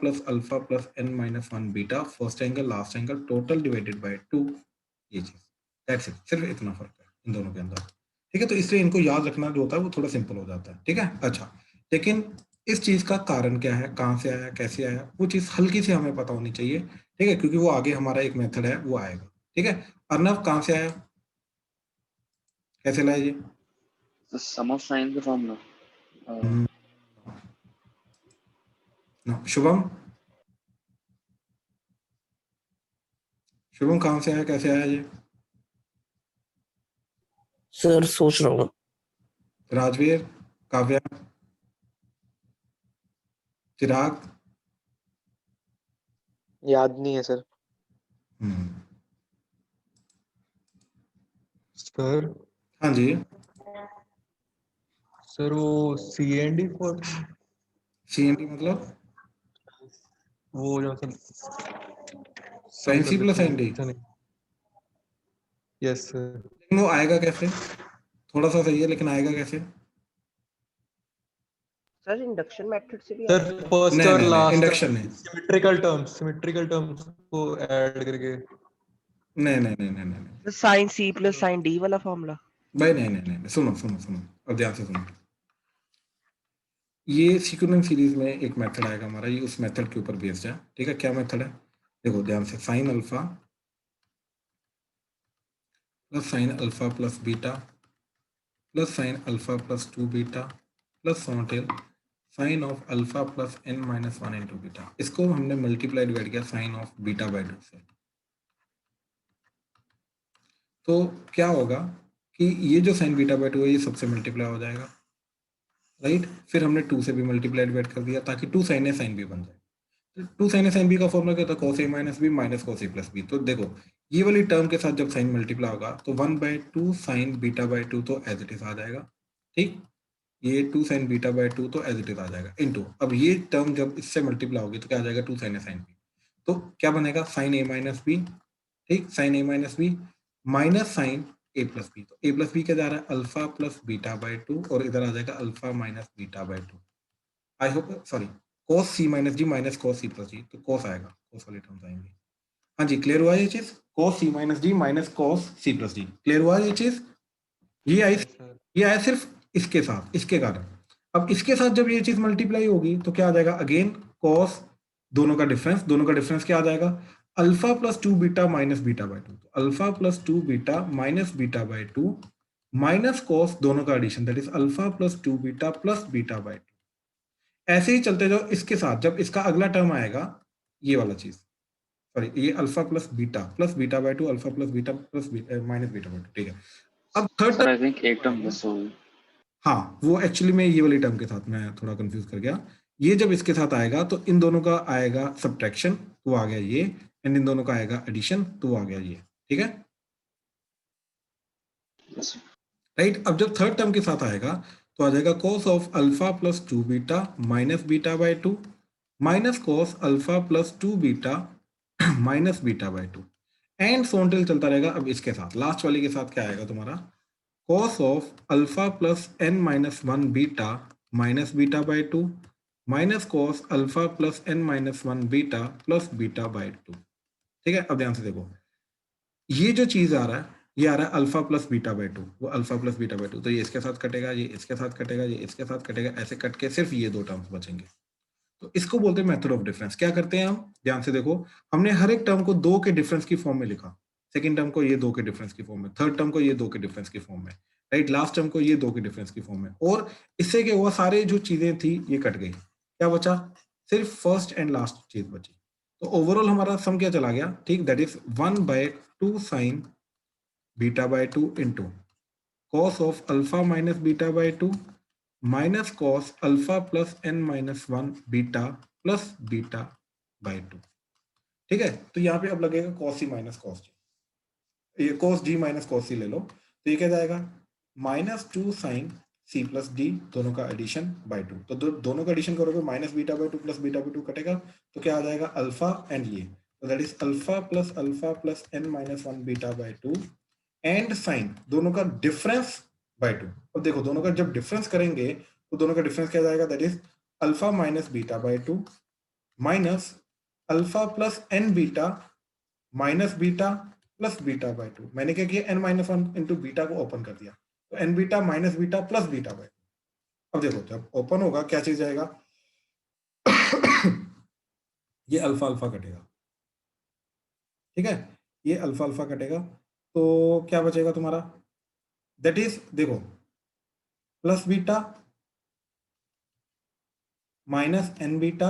plus n minus 1 beta, first angle last angle total divided by 2। ये चीज, दैट्स इट, सिर्फ इतना फर्क है इन दोनों के अंदर। ठीक है, तो इसलिए इनको याद रखना जो होता है वो थोड़ा सिंपल हो जाता है। ठीक है, अच्छा, लेकिन इस चीज का कारण क्या है, कहाँ से आया, कैसे आया, वो चीज हल्की सी हमें पता होनी चाहिए। ठीक है, क्योंकि वो आगे हमारा एक मेथड है वो आएगा। ठीक है, अर्नव कहाँ से आया, कैसे लाया ये? सम ऑफ साइन का फॉर्मूला। शुभम, शुभम कहाँ से आया, कैसे आया ये? सर सोच रहा हूँ। राजवीर, काव्या, चिराग? याद नहीं है सर। सर हाँ जी, सर वो CND फॉर CND मतलब वो जो sine C plus ND। Yes sir. लेकिन वो आएगा कैसे? थोड़ा सा सही है लेकिन आएगा कैसे? सर इंडक्शन मेथड से भी सर आएगा क्या? फर्स्ट नहीं, और नहीं, लास्ट इंडक्शन नहीं। सिमेट्रिकल टर्म्स को ऐड करके। नहीं, sine C plus sine D वाला फॉर्मूला। भाई नहीं, सुनो, अब ध्यान से सुनो। ये सीक्वेंस सीरीज में एक मेथड आएगा हमारा, ये उस मेथड के ऊपर बेस्ड है। ठीक है, क्या मेथड है? देखो ध्यान से, sine alpha plus beta plus sine alpha plus 2 beta plus so on till sine of alpha plus n minus 1 into beta. इसको हमने मल्टीप्लाई डिवाइड किया साइन ऑफ बीटा बाय 2 से। तो क्या होगा कि ये जो साइन बीटा बाय 2 है ये सबसे मल्टीप्लाई हो जाएगा, राइट? फिर हमने 2 से भी मल्टीप्लाई डिवाइड कर दिया ताकि 2 sin a sin b बन जाए। तो 2 sin a sin b का फॉर्मूला क्या था? cos a minus B minus cos a plus B. तो देखो ये वाली टर्म के साथ जब साइन मल्टीप्लाई होगा तो 1/2 sin बीटा बाय 2 तो एज इट इज आ जाएगा। ठीक, ये 2 sin बीटा बाय 2 तो एज इट इज आ जाएगा इनटू, अब ये टर्म जब इससे मल्टीप्लाई होगी तो क्या आ जाएगा 2 sin a sin b, तो क्या बनेगा sin a माइनस बी, ठीक, sin a minus B minus sin a plus B, तो a प्लस बी क्या जा रहा है अल्फा प्लस बीटा बाय 2 और इधर आ जाएगा alpha minus beta by 2, I hope sorry cos c minus G minus cos c plus G, तो cos आएगा, cos वाले टर्म्स आएंगे। हाँ जी क्लियर हुआ ये चीज, cos c minus G minus cos c plus जी, क्लियर हुआ ये चीज, ये आई, Yes, sir. ये आया सिर्फ इसके साथ, इसके कारण। अब इसके साथ जब ये चीज मल्टीप्लाई होगी तो क्या आ जाएगा अगेन cos, दोनों का डिफरेंस क्या आ जाएगा alpha plus 2 beta minus beta by 2, तो alpha plus 2 beta minus beta by 2 minus cos, दोनों का addition that is alpha plus 2 beta plus beta by 2, ऐसे ही चलते जाओ इसके साथ, जब इसका अगला टर्म आएगा ये वाला चीज, सॉरी ये alpha plus beta by 2 alpha plus beta plus minus beta by 2, ठीक है। अब थर्ड सर आई थिंक एक टर्म मिस हो गई। हाँ वो एक्चुअली में ये वाली टर्म के साथ मैं थोड़ा कंफ्यूज कर गया, ये जब इसके साथ आएगा तो इन दोनों का आएगा सब्ट्रैक्शन तो आ गया ये, एंड इन दोनों का आएगा एडिशन तो आ गया ये, ठीक है Yes, sir. राइट। अब जब थर्ड टर्म के साथ आएगा तो आ जाएगा cos of alpha plus 2 beta minus beta by 2 minus cos alpha plus 2 beta minus beta by 2 and so on till चलता रहेगा। अब इसके साथ लास्ट वाली के साथ क्या आएगा तुम्हारा cos of alpha plus n minus 1 beta minus beta by 2 minus cos alpha plus n minus 1 beta plus beta by 2, ठीक है। अब ध्यान से देखो ये जो चीज आ रहा है ये आ रहा है अल्फा प्लस बीटा बाय 2, वो अल्फा प्लस बीटा बाय 2, तो ये इसके साथ कटेगा, ये इसके साथ कटेगा, ये इसके साथ कटेगा, ऐसे कट के सिर्फ ये दो टर्म्स बचेंगे। तो इसको बोलते हैं मेथड ऑफ डिफरेंस। क्या करते हैं हम, ध्यान से देखो, हमने हर एक टर्म को दो के डिफरेंस की फॉर्म में लिखा, सेकंड टर्म को ये दो के डिफरेंस की फॉर्म में, थर्ड टर्म को ये दो के डिफरेंस की फॉर्म में, राइट, लास्ट टर्म को ये दो के डिफरेंस की फॉर्म में, और इससे क्या हुआ सारे जो चीजें थी ये कट गई, क्या बचा सिर्फ फर्स्ट एंड लास्ट चीज बची। तो ओवरऑल हमारा सम क्या चला गया, ठीक, that is 1/2 sign beta by 2 into cos of alpha minus beta by 2 minus cos alpha plus n minus 1 beta plus beta by 2, ठीक है। तो यहाँ पे अब लगेगा cos c minus cos g, ये cos g minus cos c ले लो, तो ये क्या जाएगा minus 2 sine c plus d, दोनों का एडिशन बाय 2, तो दोनों का एडिशन करोगे minus beta by 2 plus beta by 2 कटेगा, तो क्या आ जाएगा अल्फा एंड ये, तो that is alpha plus n minus 1 beta by 2 and sine, दोनों का डिफरेंस बाय 2। अब देखो दोनों का जब डिफरेंस करेंगे तो दोनों का डिफरेंस क्या जाएगा, that is alpha minus beta by 2 minus alpha plus n beta minus beta plus beta by 2। मैंने क्या किया n माइनस 1 इंटू बीटा को ओपन कर दिया, तो n beta minus beta plus beta by 2। अब देखो जब ओपन होगा क्या चीज जाएगा ये अल्फा अल्फा कटेगा, ठीक है, ये अल्फा अल्फा कटेगा, तो क्या बचेगा तुम्हारा, दैट इज देखो plus beta minus N beta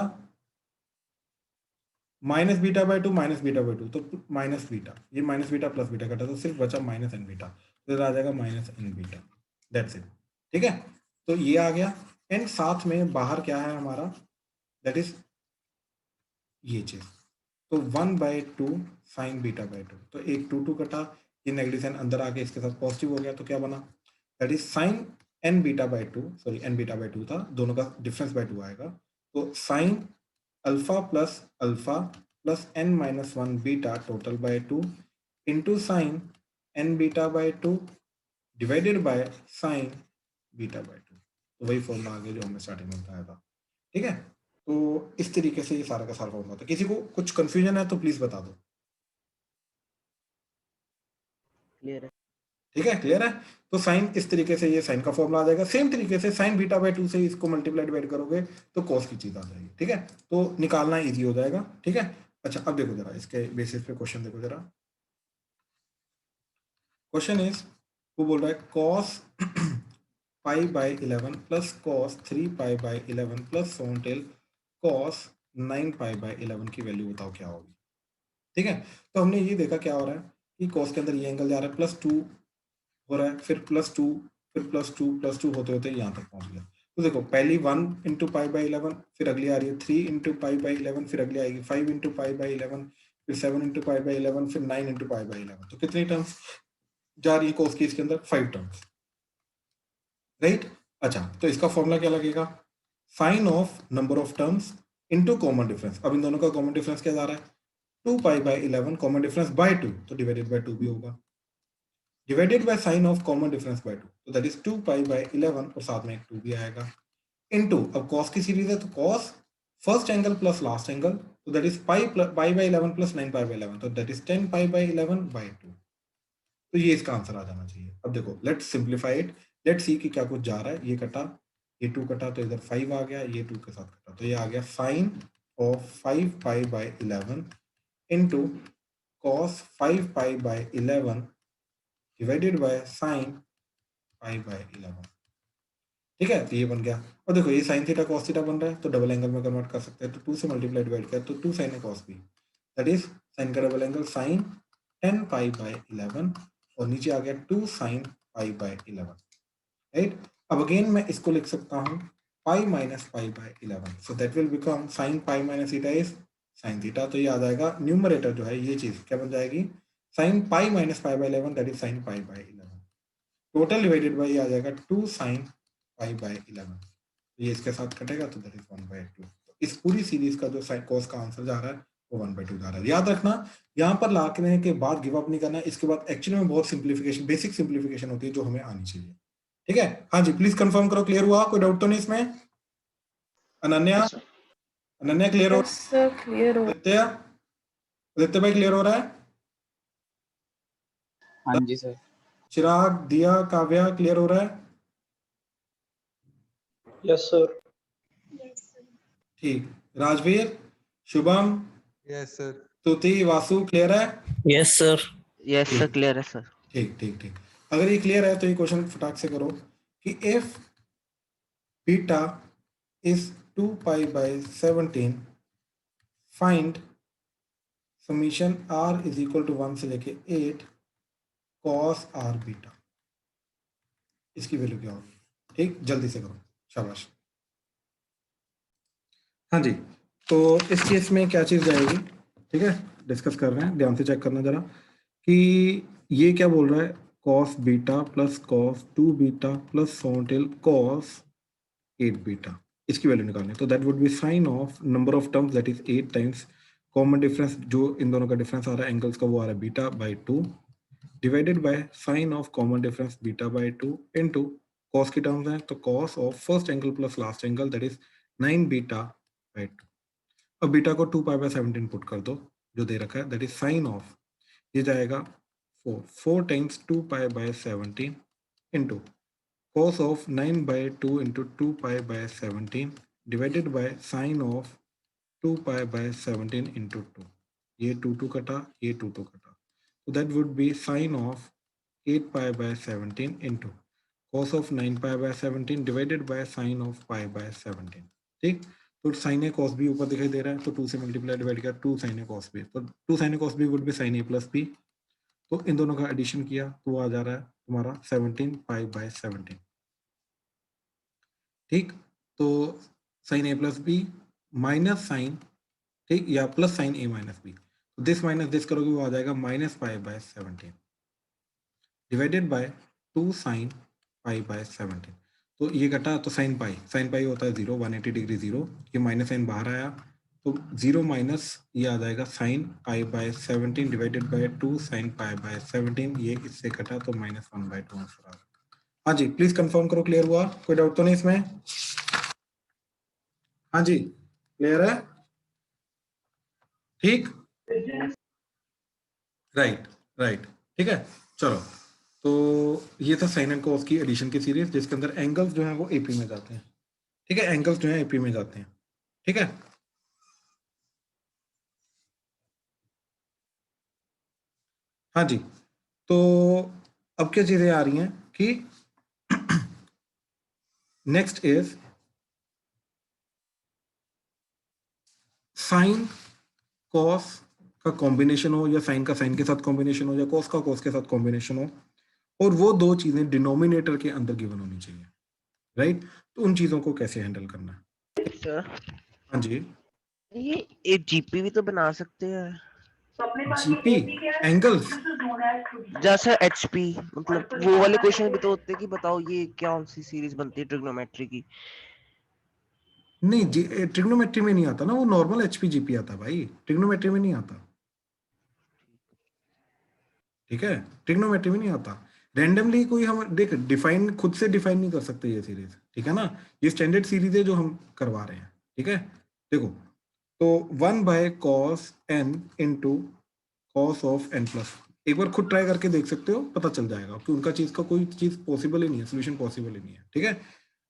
minus beta by 2 minus beta by 2, तो माइनस बीटा, ये माइनस बीटा प्लस बीटा कटा तो सिर्फ बचा माइनस एन बीटा, तो इधर आ जाएगा minus N beta, that's it, ठीक है। तो ये आ गया, एंड साथ में बाहर क्या है हमारा, दैट इज ये चीज, तो 1/2 साइन बीटा बाय 2, तो एक 2 कटा, ये नेगेटिव साइन अंदर आके इसके साथ पॉजिटिव हो गया, तो क्या बना, that is sine N beta by 2, sorry N beta by 2 था, दोनों का डिफरेंस बाय 2 आएगा, तो sine alpha plus N minus 1 beta total by 2 into sine N beta by 2 divided by sine beta by 2, तो वही फॉर्मूला आगे जो हमने स्टार्टिंग में बताया था, ठीक है। तो इस तरीके से ये सारा का सारा फॉर्मूला था। किसी को कुछ कंफ्यूजन है तो प्लीज बता दो, क्लियर है। ठीक है, क्लियर है। तो साइन इस तरीके से ये साइन का फॉर्मूला आ जाएगा, सेम तरीके से साइन बीटा बाय 2 से इसको मल्टीप्लाई डिवाइड करोगे तो कॉस की चीज आ जाएगी, ठीक है, तो निकालना इजी हो जाएगा, ठीक है। अच्छा अब देखो जरा इसके बेसिस पे क्वेश्चन देखो जरा, क्वेश्चन इज वो बोल रहा है cos pi by 11 plus cos 3 pi bye 11 plus so till cos 9 pi by 11 की वैल्यू बताओ क्या होगी, ठीक है। तो हमने ये देखा क्या हो रहा है कि कॉस के अंदर ये एंगल जा रहा है +2 हो रहा है, फिर +2 फिर +2 होते होते यहाँ तक पहुंच गया। तो देखो पहली 1 इंटू पाई बाई 11, फिर अगली आ रही है 3 इंटू पाई बाई 11, फिर अगली आएगी 5 इंटू पाई बाई 11, फिर 7 इंटू पाई बाई 11, फिर 9 इंटू पाई बाई 11। तो कितनी टर्म्स जा रही है कॉस की इसके अंदर, 5 टर्म्स, राइट। अच्छा, तो इसका फॉर्मूला क्या लगेगा? Sine of number of terms into common difference. अब इन दोनों का कॉमन डिफरेंस क्या जा रहा है? 2π/11 कॉमन डिफरेंस बाय 2, तो डिवाइडेड बाय 2 भी होगा, divided by sine of common difference by 2, तो दैट इज 2π/11 और साथ में एक 2 भी आएगा, इनटू, अब कॉस की सीरीज है तो cos first angle plus last angle, तो दैट इज π/11 प्लस 9π/11, तो दैट इज 10π/11/2। तो ये इसका आंसर आ जाना चाहिए। अब देखो, let's simplify it, let's see कि क्या कुछ जा रहा है। ये कटा, ये 2 कटा, तो इधर 5 आ गया, ये 2 के साथ कटा, तो ये आ गया sine of 5π/11 into cos 5π/11 divided by sine π/11। ठीक है, तो ये बन गया। और देखो, ये साइन थीटा कॉस थीटा बन रहा है, तो डबल एंगल में कन्वर्ट कर सकते हैं, तो 2 से मल्टीप्लाई डिवाइड किया तो 2 साइन है कॉस भी, दैट इज साइन का डबल एंगल साइन 10π/11 और नीचे आ गया 2 साइन π/11, राइट। अब अगेन मैं इसको लिख सकता हूँ pi minus π/11, so that will become sine pi minus theta is sine theta, तो ये आ जाएगा न्यूमरेटर जो है, ये चीज क्या बन जाएगी? Sine pi minus π/11, that is sine π/11, total divided by ये आ जाएगा 2 साइन π/11, ये इसके साथ कटेगा, तो दैट इज 1/2। तो इस पूरी सीरीज का जो कॉस का आंसर जा रहा है वो 1/2 जा रहा है। याद रखना, यहाँ पर लाने के बाद गिव अप नहीं करना है, इसके बाद एक्चुअली में बहुत सिंप्लीफिकेशन, बेसिक सिंप्लीफिकेशन होती है जो हमें आनी चाहिए। ठीक है, हाँ जी, प्लीज कंफर्म करो, क्लियर हुआ? कोई डाउट तो नहीं इसमें? Ananya, Yes, sir. Ananya clear हो? सर क्लियर हो। आदित्य, आदित्य भाई क्लियर हो रहा है? हाँ जी सर। चिराग, दिया, काव्या क्लियर हो रहा है? Yes sir. ठीक, राजवीर, शुभम, यस सर। स्तुति, वासु क्लियर है? Yes sir. यस सर, ठीक। क्लियर है सर। ठीक ठीक ठीक, अगर ये क्लियर है तो ये क्वेश्चन फटाक से करो कि if beta is 2π/17 find summation r is equal to 1 से लेके 8 कॉस r बीटा, इसकी वैल्यू क्या होगी? ठीक, जल्दी से करो, शाबाश। हाँ जी, तो इस केस में क्या चीज जाएगी? ठीक है, डिस्कस कर रहे हैं, ध्यान से चेक करना जरा कि ये क्या बोल रहा है? Cos beta plus cos 2 beta plus so on till cos 8 beta, इसकी वैल्यू निकालनी है। तो that would be sine of number of terms, that is 8 times common difference, जो इन दोनों का डिफरेंस आ रहा है एंगल्स का, वो आ रहा है beta by 2, divided by sine of common difference beta by 2 into cos की टर्म्स हैं तो cos of first angle plus last angle, that is 9 beta by 2। अब बीटा को 2π/17 पुट कर दो जो दे रखा है, दैट इज साइन ऑफ, ये जाएगा 4 times 2π/17 into cos of 9/2 into 2π/17 divided by sine of 2π/17 into 2, ये 2 कटा, ये 2 कटा, so that would be sine of 8π/17 into cos of 9π/17 divided by sine of π/17। ठीक, तो साइन ए कॉस बी ऊपर दिखाई दे रहा है, तो 2 से मल्टीप्लाई डिवाइड किया 2 साइन ए कॉस बी, तो 2 sine A cos B would be sine A plus B, तो इन दोनों का एडिशन किया तो वो आ जा रहा है तुम्हारा 17π/17। ठीक, तो sign A plus B minus sign, ठीक, या प्लस साइन ए माइनस बी, तो दिस माइनस दिस करोगे वो आ जाएगा -π/17 डिवाइडेड बाय 2 साइन π/17, तो ये कटा तो साइन पाई होता है 0, 180 डिग्री 0, ये माइनस साइन बाहर आया तो 0 माइनस ये आ जाएगा साइन π/17 डिवाइडेड बाय 2 साइन π/17, ये इससे कटा तो -1/2 आंसर आ गया। हाँ जी, प्लीज कंफर्म करो, क्लियर हुआ? कोई डाउट तो नहीं इसमें? हाँ जी, क्लियर है? ठीक, राइट राइट, ठीक है, चलो। तो ये था साइन एंड कॉस की एडिशन की सीरीज, जिसके अंदर एंगल्स जो हैं वो एपी में जाते हैं। ठीक है, एंगल्स जो हैं एपी में जाते हैं। ठीक है, हाँ जी, तो अब क्या चीजें आ रही हैं कि नेक्स्ट इज साइन कॉस का कॉम्बिनेशन हो, या साइन का साइन के साथ कॉम्बिनेशन हो, या कॉस का कॉस के साथ कॉम्बिनेशन हो, और वो दो चीजें डिनोमिनेटर के अंदर गिवन होनी चाहिए, राइट? तो उन चीजों को कैसे हैंडल करना है? सर हाँ जी, ये जीपी भी तो बना सकते हैं। जीपी एंगल्स जैसे एचपी मतलब वो वाले क्वेश्चन भी तो होते हैं कि बताओ ये कौन सी सीरीज बनती है ट्रिग्नोमेट्री की। नहीं, ट्रिग्नोमेट्री में नहीं आता ना, वो नॉर्मल एचपी जीपी आता भाई, ट्रिग्नोमेट्री में नहीं आता। ठीक है, ट्रिग्नोमेट्री में नहीं आता। रैंडमली कोई हम देख डिफाइन खुद से डिफाइन नहीं कर सकते ये सीरीज, ठीक है ना। ये स्टैंडर्ड सीरीज है जो हम करवा रहे हैं, ठीक है। देखो, तो 1/cos n into cos of n plus, एक बार खुद ट्राई करके देख सकते हो, पता चल जाएगा कि उनका चीज का कोई चीज पॉसिबल ही नहीं है, सोल्यूशन पॉसिबल ही नहीं है, ठीक है।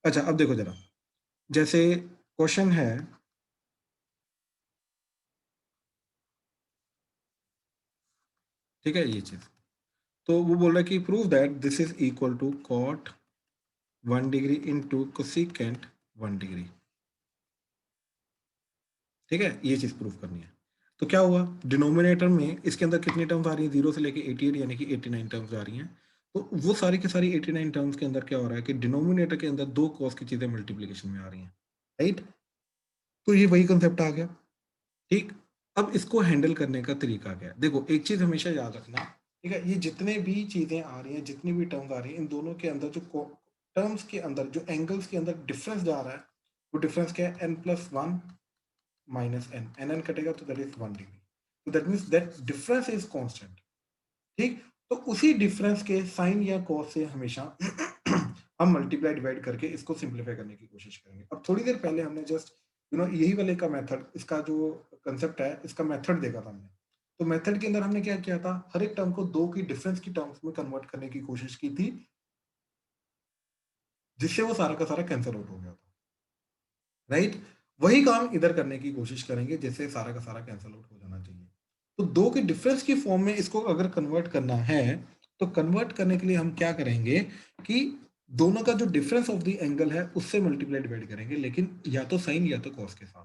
अच्छा, अब देखो जरा, जैसे क्वेश्चन है, ठीक है, ये चीज, तो वो बोल रहा है कि prove that this is equal to cot 1 degree into cosecant 1 degree, ठीक है, ये चीज प्रूव करनी है। तो क्या हुआ, डिनोमिनेटर में इसके अंदर कितनी टर्म्स आ रही है, 0 से लेके 88 यानी कि 89 टर्म्स आ रही हैं। तो वो सारी की सारी 89 टर्म्स के अंदर क्या हो रहा है कि डिनोमिनेटर के अंदर दो कॉस की चीजें मल्टीप्लीकेशन में आ रही हैं, राइट। तो ये वही कंसेप्ट आ गया, ठीक। अब इसको हैंडल करने का तरीका क्या है, देखो एक चीज हमेशा याद रखना, ठीक है, ये जितने भी चीजें आ रही हैं, जितनी भी टर्म्स आ रही हैं, इन दोनों के अंदर जो टर्म्स के अंदर जो एंगल्स के अंदर डिफरेंस जा रहा है, वो डिफरेंस क्या है, n+1 माइनस n कटेगा तो दैट इज 1 डिग्री, तो that means that difference is constant, ठीक। तो उसी डिफरेंस के साइन या कॉस से हमेशा हम मल्टीप्लाई डिवाइड करके इसको सिंप्लीफाई करने की कोशिश करेंगे। अब थोड़ी देर पहले हमने जस्ट यही वाले का मेथड, इसका जो कंसेप्ट है, इसका मेथड देखा था हमने। तो मेथड के अंदर हमने क्या किया था, हर एक टर्म को दो की डिफरेंस की टर्म्स में कन्वर्ट करने की कोशिश की थी, जिससे वो सारा का सारा कैंसिल आउट हो गया था, राइट। वही काम इधर करने की कोशिश करेंगे, जिससे सारा का सारा कैंसिल आउट हो जाना चाहिए। तो दो के डिफरेंस की फॉर्म में इसको अगर कन्वर्ट करना है, तो कन्वर्ट करने के लिए हम क्या करेंगे कि दोनों का जो डिफरेंस ऑफ द एंगल है उससे मल्टीप्लाई डिवाइड करेंगे, लेकिन या तो साइन या तो कॉस के साथ,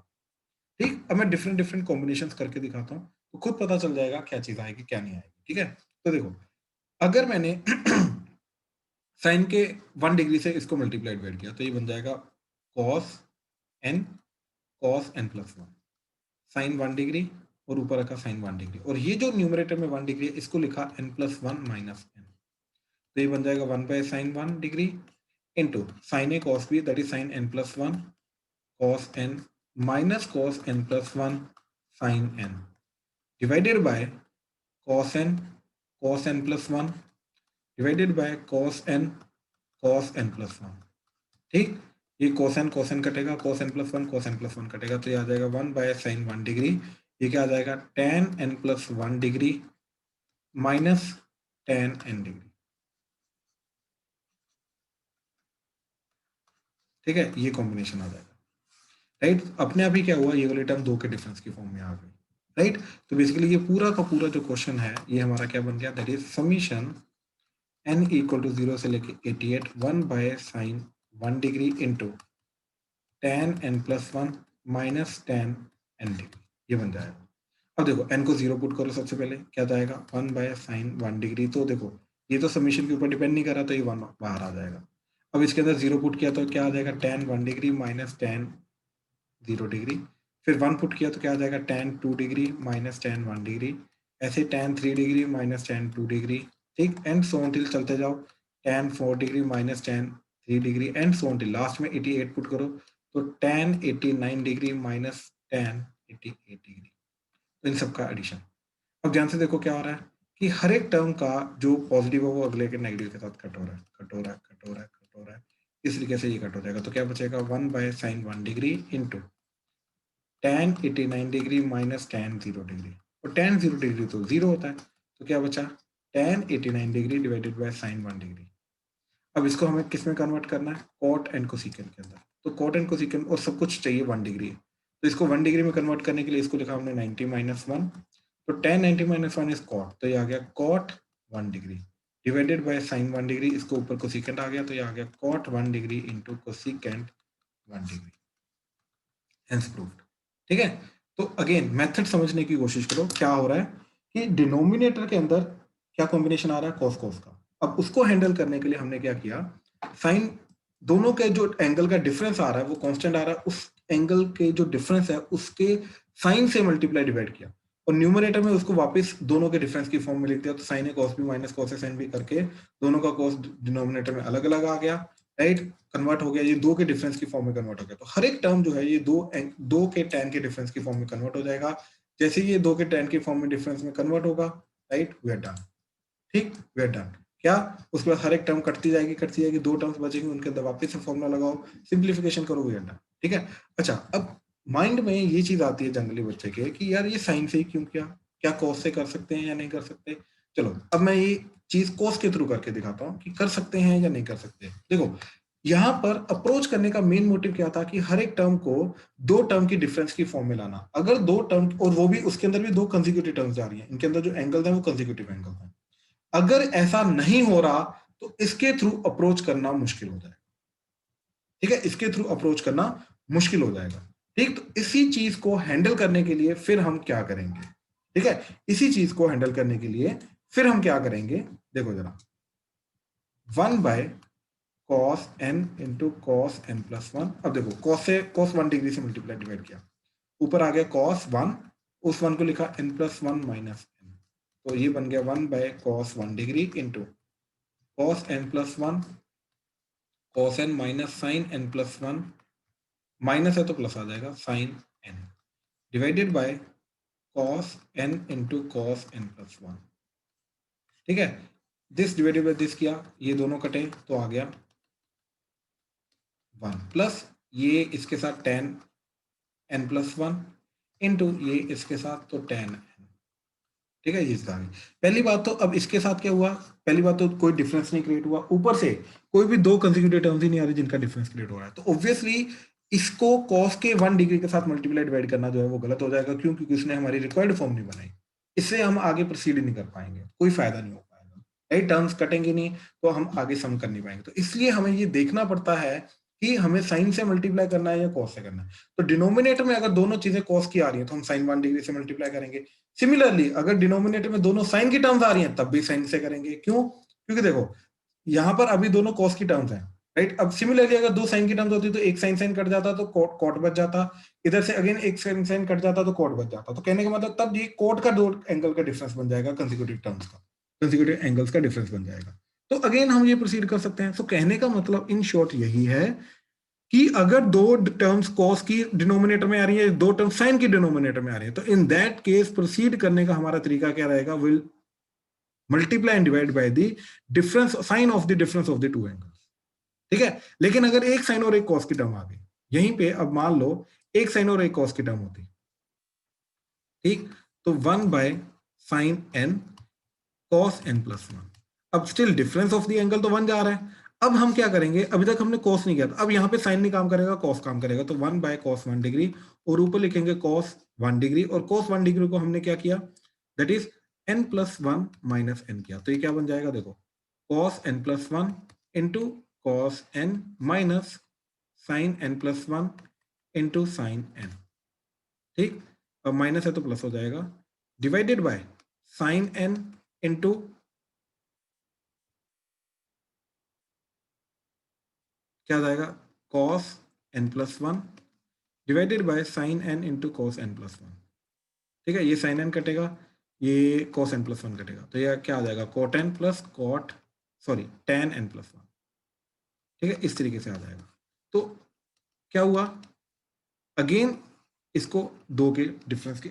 ठीक। अब मैं डिफरेंट डिफरेंट कॉम्बिनेशंस करके दिखाता हूँ, तो खुद पता चल जाएगा क्या चीज आएगी क्या नहीं आएगी, ठीक है। तो देखो, अगर मैंने साइन के 1 डिग्री से इसको मल्टीप्लाई डिवाइड किया, तो ये बन जाएगा कॉस n +1, साइन 1 डिग्री और ऊपर रखा साइन 1 डिग्री, और ये जो न्यूमरेटर में 1 डिग्री है इसको लिखा n+1 माइनस n, तो ये बन जाएगा 1/sin 1 degree into sine A cos B, that is sine n+1 cos n minus cos n+1 sin n divided by cos n+1 divided by cos n+1, ठीक। ये cos n कटेगा, cos n+1 कटेगा, तो ये आ जाएगा 1/sin 1 डिग्री, ये क्या आ जाएगा tan n+1 degree minus tan n degree, ठीक है, ये कॉम्बिनेशन आ जाएगा, राइट। अपने आप ही क्या हुआ, ये वाली टर्म दो के डिफरेंस की फॉर्म में आ गई, राइट। तो बेसिकली ये पूरा का पूरा जो क्वेश्चन है, ये हमारा क्या बन गया, दैट इज समीशन n = 0 से लेके 88 1/sin 1 degree into tan n+1 minus tan n degree, ये बन जाएगा। अब देखो n को 0 पुट करो, सबसे पहले क्या जाएगा 1/sin 1 डिग्री, तो देखो ये तो समीशन के ऊपर डिपेंड नहीं कर रहा, तो ये 1 बाहर आ जाएगा। अब इसके अंदर 0 पुट किया तो क्या आ जाएगा tan 1 degree minus tan 0 degree, फिर 1 पुट किया तो क्या आ जाएगा tan 2 degree minus tan 1 degree, ऐसे tan 3 degree minus tan 2 degree, ठीक, एंड सो ऑन टिल चलते जाओ, tan 4 degree minus tan 3 degree, and so on till last में 88 पुट करो, तो tan 89 degree minus tan 88 degree, तो इन सबका एडिशन। अब ध्यान से देखो क्या हो रहा है कि हर एक टर्म का जो पॉजिटिव है वो अगले के नेगेटिव के साथ कट हो रहा है, कट हो रहा है, कट हो रहा है, कट हो रहा है, इस तरीके से ये कट हो जाएगा, तो क्या बचेगा 1/sin 1 degree into tan 89 degree minus tan 0 degree, और tan 0 डिग्री तो 0 होता है, तो क्या बचा tan 89 degree divided by sin 1 degree. अब इसको हमें किस में कन्वर्ट करना है, कॉट एंड कोसिकेंट के अंदर, तो कॉट एंड कोसिकेंट और सब कुछ चाहिए 1 डिग्री, तो इसको 1 डिग्री में कन्वर्ट करने के लिए इसको लिखा हमने 90 - 1, तो tan 90 - 1 इज कॉट, तो ये आ गया cot 1 degree divided by sin 1 degree, इसको ऊपर कोसिकेंट आ गया, तो ये आ गया cot 1 degree into cosecant 1 degree, hence proved, ठीक है। तो अगेन मेथड समझने की कोशिश करो, क्या हो रहा है कि डिनोमिनेटर के अंदर क्या कॉम्बिनेशन आ रहा है, कॉस कॉस का। अब उसको हैंडल करने के लिए हमने क्या किया, साइन दोनों के जो एंगल का डिफरेंस आ रहा है वो कांस्टेंट आ रहा है, उस एंगल के जो डिफरेंस है उसके साइन से मल्टीप्लाई डिवाइड किया, और न्यूमरेटर में उसको वापस दोनों के डिफरेंस की फॉर्म में लिख दिया, तो sign A cos B minus cos A sine B करके दोनों का कॉस डिनोमिनेटर में अलग अलग आ गया, राइट, कन्वर्ट हो गया, ये दो के डिफरेंस की फॉर्म में कन्वर्ट हो गया। तो हर एक टर्म जो है ये दो के tan के डिफरेंस की फॉर्म में कन्वर्ट हो जाएगा। जैसे ये दो के tan की फॉर्म में डिफरेंस में कन्वर्ट होगा, राइट, वी आर डन। ठीक, वी आर डन। क्या उसके बाद हर एक टर्म कटती जाएगी, दो टर्म्स बचेंगे, उनके अंदर वापस से फॉर्मूला लगाओ, सिंप्लीफिकेशन करो, वी आर डन। ठीक है। अच्छा, अब माइंड में ये चीज आती है जनरली बच्चे के कि यार ये साइन से ही क्यों किया, क्या कॉस से कर सकते हैं या नहीं कर सकते। चलो अब मैं ये चीज कॉस के थ्रू करके दिखाता हूँ कि कर सकते हैं या नहीं कर सकते। देखो यहाँ पर अप्रोच करने का मेन मोटिव क्या था कि हर एक टर्म को दो टर्म की डिफरेंस की फॉर्म में लाना। अगर दो टर्म, और वो भी उसके अंदर भी दो कंसेक्यूटिव टर्म्स जा रही हैं, इनके अंदर जो एंगल्स हैं वो कंसेक्यूटिव एंगल्स हैं, अगर ऐसा नहीं हो रहा तो इसके थ्रू अप्रोच करना मुश्किल हो जाएगा। ठीक है, इसके थ्रू अप्रोच करना मुश्किल हो जाएगा। ठीक, तो इसी चीज को हैंडल करने के लिए फिर हम क्या करेंगे। ठीक है, इसी चीज को हैंडल करने के लिए फिर हम क्या करेंगे, देखो जरा, 1 cos n into cos n plus 1। अब देखो cos से cos 1 डिग्री से मल्टीप्लाई डिवाइड किया, ऊपर आ गया cos 1, उस 1 को लिखा n प्लस 1 माइनस n, तो ये बन गया 1 cos 1 degree into cos n plus 1 cos n minus sine n plus 1, minus है तो प्लस आ जाएगा sine n, divided by cos n into cos n plus 1। ठीक है, दिस डिवाइडेड बाय दिस किया, ये दोनों कटे तो आ गया 1 प्लस ये इसके साथ tan n प्लस 1 इंटू ये इसके साथ तो tan n। ठीक है, ये इसका आगे पहली बात। तो अब इसके साथ क्या हुआ, पहली बात तो कोई डिफरेंस नहीं क्रिएट हुआ, ऊपर से कोई भी दो कंसेक्यूटिव टर्म्स ही नहीं आ रही जिनका डिफरेंस क्रिएट हो रहा है, तो ऑब्वियसली इसको cos के 1 डिग्री के साथ मल्टीप्लाई डिवाइड करना जो है वो गलत हो जाएगा। क्यों? क्योंकि उसने हमारी रिक्वायर्ड फॉर्म नहीं बनाई, इससे हम आगे प्रोसीड नहीं कर पाएंगे, कोई फायदा नहीं हो पाएगा, राइट, टर्म्स कटेंगे नहीं तो हम आगे सम कर नहीं पाएंगे। तो इसलिए हमें ये देखना पड़ता है कि हमें साइन से मल्टीप्लाई करना है या कॉस से करना है। तो डिनोमिनेटर में अगर दोनों चीजें कॉस की आ रही हैं तो हम साइन 1 डिग्री से मल्टीप्लाई करेंगे। सिमिलरली अगर डिनोमिनेटर में दोनों साइन की टर्म्स आ रही हैं तब भी साइन से करेंगे। क्यों? क्योंकि देखो यहाँ पर अभी दोनों कॉस की टर्म्स हैं, राइट। अब सिमिलरली अगर दो साइन की टर्म्स होती तो एक साइन साइन कट जाता तो कॉट बच जाता, इधर से अगेन एक साइन साइन कट जाता तो कॉट बच जाता। तो कहने का मतलब तब ये कॉट का दो एंगल का डिफरेंस बन जाएगा, कंसेक्यूटिव टर्म्स का, कंसेक्यूटिव एंगल्स का डिफरेंस बन जाएगा। तो अगेन हम ये प्रोसीड कर सकते हैं। तो कहने का मतलब इन शॉर्ट यही है कि अगर दो टर्म्स कॉस की डिनोमिनेटर में आ रही है, दो टर्म्स साइन की डिनोमिनेटर में आ रही है, तो इन दैट केस प्रोसीड करने का हमारा तरीका क्या रहेगा, will multiply and divide by the difference sine of the difference of the two angles. ठीक है, लेकिन अगर एक साइन और एक कॉस की टर्म आ गई यहीं पे, अब मान लो एक साइन और एक कॉस की टर्म होती, ठीक, तो 1 sine n cos n plus 1। अब still difference of the angle तो 1 जा रहा है। अब हम क्या करेंगे, अभी तक हमने cos नहीं किया था, अब यहाँ पे साइन नहीं काम करेगा, cos काम करेगा, तो 1 cos 1 डिग्री और ऊपर लिखेंगे cos 1 डिग्री, और cos 1 डिग्री को हमने क्या किया, that is n plus 1 minus n किया। तो ये क्या बन जाएगा, देखो cos n plus 1 into cos n minus sine n plus 1 into sine n। ठीक, अब माइनस है तो प्लस हो जाएगा, divided by sine n into क्या आ जाएगा, cos n plus 1 divided by sine n into cos n plus 1। ठीक है, ये साइन n कटेगा, ये cos n प्लस 1 कटेगा, तो ये क्या आ जाएगा, cot n plus tan n plus 1। ठीक है, इस तरीके से आ जाएगा। तो क्या हुआ, अगेन इसको दो के डिफरेंस की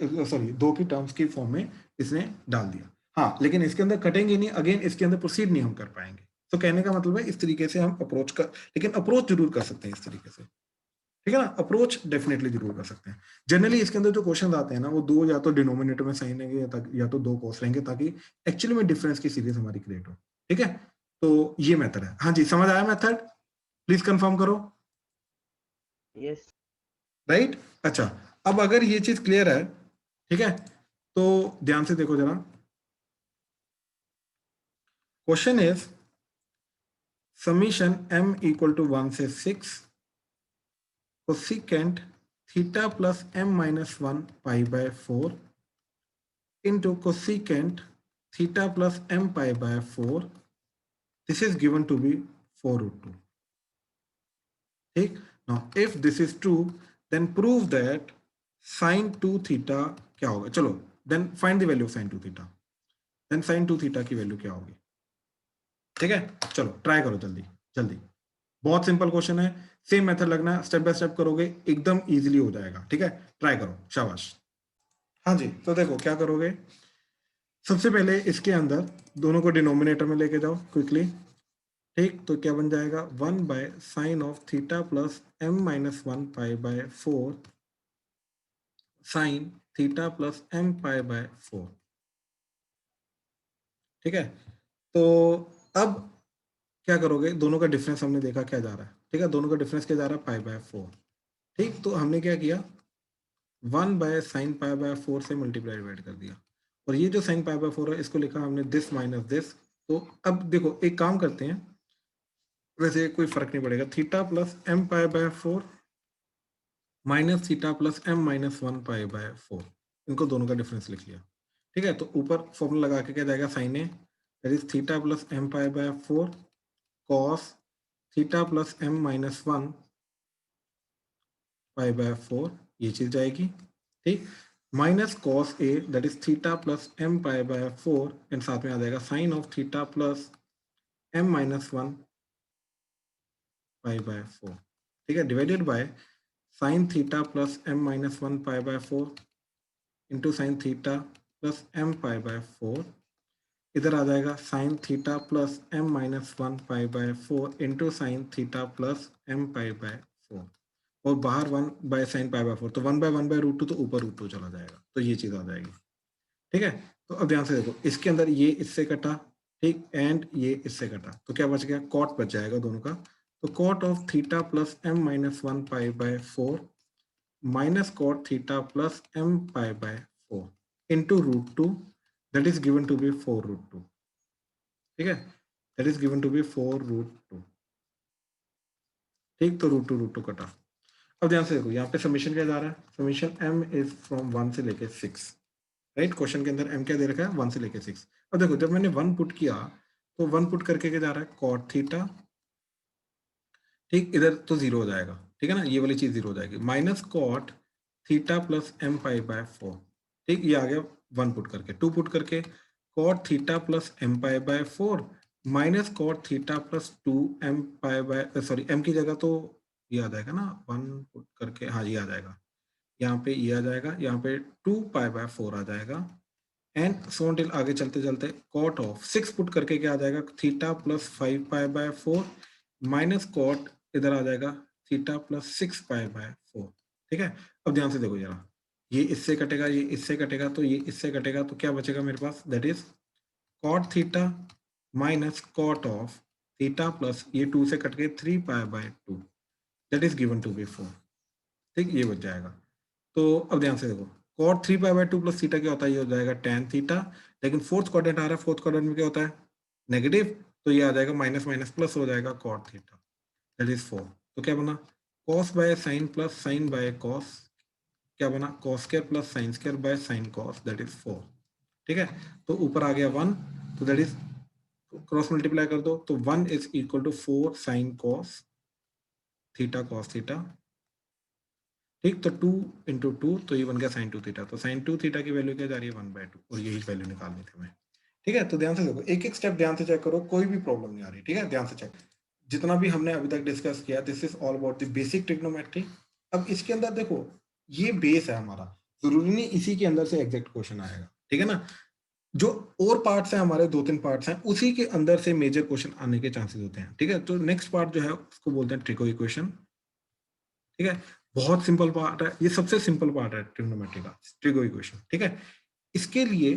दो की टर्म्स की फॉर्म में इसने डाल दिया। हाँ, लेकिन इसके अंदर कटेंगे नहीं, अगेन इसके अंदर प्रोसीड नहीं हम कर पाएंगे। तो कहने का मतलब है इस तरीके से हम अप्रोच कर, लेकिन अप्रोच जरूर कर सकते हैं इस तरीके से। ठीक है ना, अप्रोच डेफिनेटली जरूर कर सकते हैं। जनरली इसके अंदर जो क्वेश्चन आते हैं ना, वो दो या तो डिनोमिनेटर में साइन रहेंगे या तो दो कॉस रहेंगे, ताकि एक्चुअली में डिफरेंस की सीरीज हमारी क्रिएट हो। ठीक है, तो ये मेथड है। हाँ जी, समझ आया मेथड? प्लीज कंफर्म करो। यस राइट, अच्छा, अब अगर ये चीज क्लियर है, ठीक है, तो ध्यान से देखो जरा। Question is summation m equal to 1 से 6 cosecant theta plus m minus 1 pi by 4 into cosecant theta plus m pi by 4, this is given to be 4√2। ठीक, now if this is true then prove that sine 2 theta क्या होगा। चलो then find the value of sine 2 theta, then sine 2 theta की वैल्यू क्या होगी। ठीक है, चलो ट्राई करो जल्दी जल्दी, बहुत सिंपल क्वेश्चन है, सेम मेथड लगना है, स्टेप बाय स्टेप करोगे एकदम इजीली हो जाएगा। ठीक है, ट्राई करो, शाबाश। हाँ जी, तो देखो क्या करोगे, सबसे पहले इसके अंदर दोनों को डिनोमिनेटर में लेके जाओ क्विकली। ठीक, तो क्या बन जाएगा 1 bye sine of theta plus m minus 1 pi by 4 sign theta plus m pi by 4। ठीक है, तो अब क्या करोगे, दोनों का डिफरेंस हमने देखा क्या जा रहा है। ठीक है, दोनों का डिफरेंस क्या जा रहा है, पाई बाय 4। ठीक, तो हमने क्या किया, 1 बाय साइन पाई बाय 4 से मल्टीप्लाई डिवाइड कर दिया, और ये जो साइन पाई बाय 4 है इसको लिखा हमने दिस माइनस दिस। तो अब देखो एक काम करते हैं, वैसे कोई फर्क नहीं पड़ेगा, theta plus m pi by 4 minus theta plus m minus 1 pi by 4, इनको दोनों का डिफरेंस लिख लिया। ठीक है, तो ऊपर फॉर्मूला लगा के क्या जाएगा, sine A that is theta plus m pi by 4 cos theta plus m minus 1 pi by 4, ये चीज जाएगी। ठीक, minus cos A that is theta plus m pi by 4 and साथ में आ जाएगा sine of theta plus m minus 1 pi by 4। ठीक है, divided by sine theta plus m minus 1 pi by 4 into sine theta plus m pi by 4, इधर आ जाएगा sign theta plus m minus 1 pi by 4 into sine theta plus m pi by 4, और बाहर 1 बाय साइन पाई बाय 4, तो 1 बाय रूट 2, तो ऊपर रूट 2 चला जाएगा, तो ये चीज आ जाएगी। ठीक है, तो अब ध्यान से देखो, इसके अंदर ये इससे कटा, ठीक, एंड ये इससे कटा, तो क्या बच गया, कॉट बच जाएगा दोनों का। तो cot of theta plus m minus 1 pi by 4 minus cot theta plus m pi by 4 into root 2 that is given to be 4 root 2। ठीक है, that is given to be 4 root 2। ठीक, तो रूट टू कटा। अब ध्यान से देखो, यहाँ पे समीशन क्या जा रहा है, समीशन m इज फ्रॉम 1 से लेके 6, राइट। क्वेश्चन के अंदर m क्या दे रखा है, 1 से लेके 6। अब देखो जब मैंने 1 पुट किया, तो 1 पुट करके क्या जा रहा है, कॉट थीटा, ठीक, इधर तो 0 हो जाएगा, ठीक है ना, ये वाली चीज 0 हो जाएगी, minus cot theta plus m pi by 4। ठीक, ये आ गया 1 पुट करके, 2 पुट करके cot theta plus m pi by 4 minus cot theta plus 2m pi by, sorry m की जगह तो ये आ जाएगा ना, 1 पुट करके, हाँ ये आ जाएगा, यहाँ पे ये आ जाएगा, यहाँ पे 2 पाई बाय 4 आ जाएगा, एंड सो टिल आगे चलते चलते कॉट ऑफ 6 पुट करके क्या आ जाएगा, theta plus 5 pi by 4 minus cot इधर आ जाएगा थीटा प्लस 6 पाई बाय 4। ठीक है, अब ध्यान से देखो जरा, ये इससे कटेगा, ये इससे कटेगा, तो ये इससे कटेगा, तो क्या बचेगा मेरे पास, that is cot theta minus cot of theta plus ये 2 से कट के 3 pi by 2 that is given to be 4। ठीक, ये बच जाएगा। तो अब ध्यान से देखो, cot 3 pi by 2 plus theta क्या होता है, ये हो जाएगा tan थीटा, लेकिन फोर्थ क्वाड्रेंट आ रहा है, फोर्थ क्वाड्रेंट में क्या होता है, नेगेटिव, तो ये आ जाएगा माइनस माइनस प्लस हो जाएगा cot थीटा, दैट इज 4। तो क्या बना, cos by sine plus sine by cos, क्या बना, cos square plus sine square by sine cos, that is 4। ठीक है, तो ऊपर आ गया 1, तो दैट इज क्रॉस मल्टीप्लाई कर दो, तो 1 is equal to 4 sine cos theta cos theta. ठीक, तो 2 इंटू 2, तो ये बन गया साइन 2 थीटा, तो साइन 2 थीटा की वैल्यू क्या जा रही है, 1/2, और यही वैल्यू निकालनी थी हमें। ठीक है, तो ध्यान से देखो, एक एक स्टेप ध्यान से चेक करो, कोई भी प्रॉब्लम नहीं आ रही। ठीक है, ध्यान से चेक, जितना भी हमने अभी तक डिस्कस किया, this is all about the basic trigonometry. अब इसके अंदर देखो, ये बेस है हमारा, जरूरी नहीं इसी के अंदर से एग्जैक्ट क्वेश्चन आएगा, ठीक है ना, जो और पार्ट्स हैं हमारे 2-3 पार्ट्स हैं, उसी के अंदर से मेजर क्वेश्चन आने के चांसेस होते हैं। ठीक है, तो नेक्स्ट पार्ट जो है उसको बोलते हैं ट्रिको इक्वेशन। ठीक है, बहुत सिंपल पार्ट है, ये सबसे सिंपल पार्ट है ट्रिग्नोमेट्री का, ट्रिगो इक्वेशन। ठीक है, इसके लिए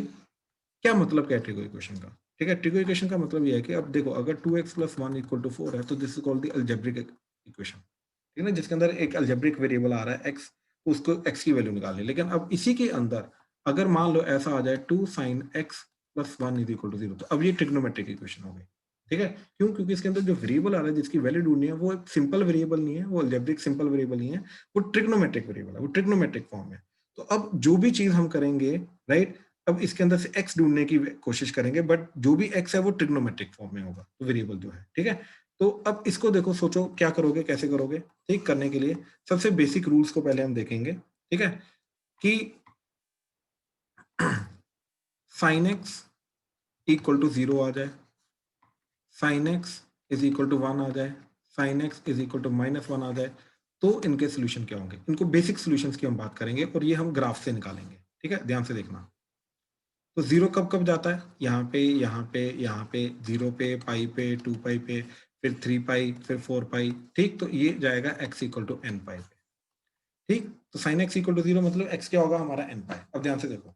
क्या मतलब क्या है ट्रिगो इक्वेशन का। ठीक है, ट्रिगो इक्वेशन का मतलब ये है कि अब देखो, अगर 2x + 1 = 4 है, तो this is called the algebraic equation. ठीक है ना, जिसके अंदर एक अलजेब्रिक वेरिएबल आ रहा है x, तो उसको x की वैल्यू निकालनी है। लेकिन अब इसी के अंदर अगर मान लो ऐसा आ जाए 2 sin x + 1 = 0, तो अब ये ट्रिग्नोमेट्रिक इक्वेशन हो गई। ठीक है, क्यों, क्योंकि इसके अंदर जो वेरिएबल आ रहा है जिसकी वैल्यू ढूंढनी है, वो एक सिंपल वेरिएबल नहीं है, वो अलजेब्रिक सिंपल वेरिएबल नहीं है, वो ट्रिग्नोमेट्रिक वेरिएबल है, वो ट्रिग्नोमेट्रिक फॉर्म है। तो अब जो भी चीज हम करेंगे, राइट, अब इसके अंदर से x ढूंढने की कोशिश करेंगे, बट जो भी x है वो ट्रिग्नोमेट्रिक फॉर्म में होगा, तो वेरिएबल जो है। ठीक है, तो अब इसको देखो, सोचो क्या करोगे, कैसे करोगे। ठीक, करने के लिए सबसे बेसिक रूल्स को पहले हम देखेंगे। ठीक है, कि साइन एक्स इक्वल टू 0 आ जाए, sine x is equal to 1 आ जाए, sine x is equal to -1 आ जाए, तो इनके सोल्यूशन क्या होंगे? इनको बेसिक सोल्यूशंस की हम बात करेंगे और ये हम ग्राफ से निकालेंगे। ठीक है, ध्यान से देखना। तो 0 कब कब जाता है? यहाँ पे, यहाँ पे, यहाँ पे, 0 पे, पाई पे, 2 पाई पे, फिर 3 पाई, फिर 4 पाई। ठीक, तो ये जाएगा x इक्वल टू n पाई पे। ठीक, तो साइन x इक्वल टू 0 मतलब x क्या होगा हमारा n पाई। अब ध्यान से देखो,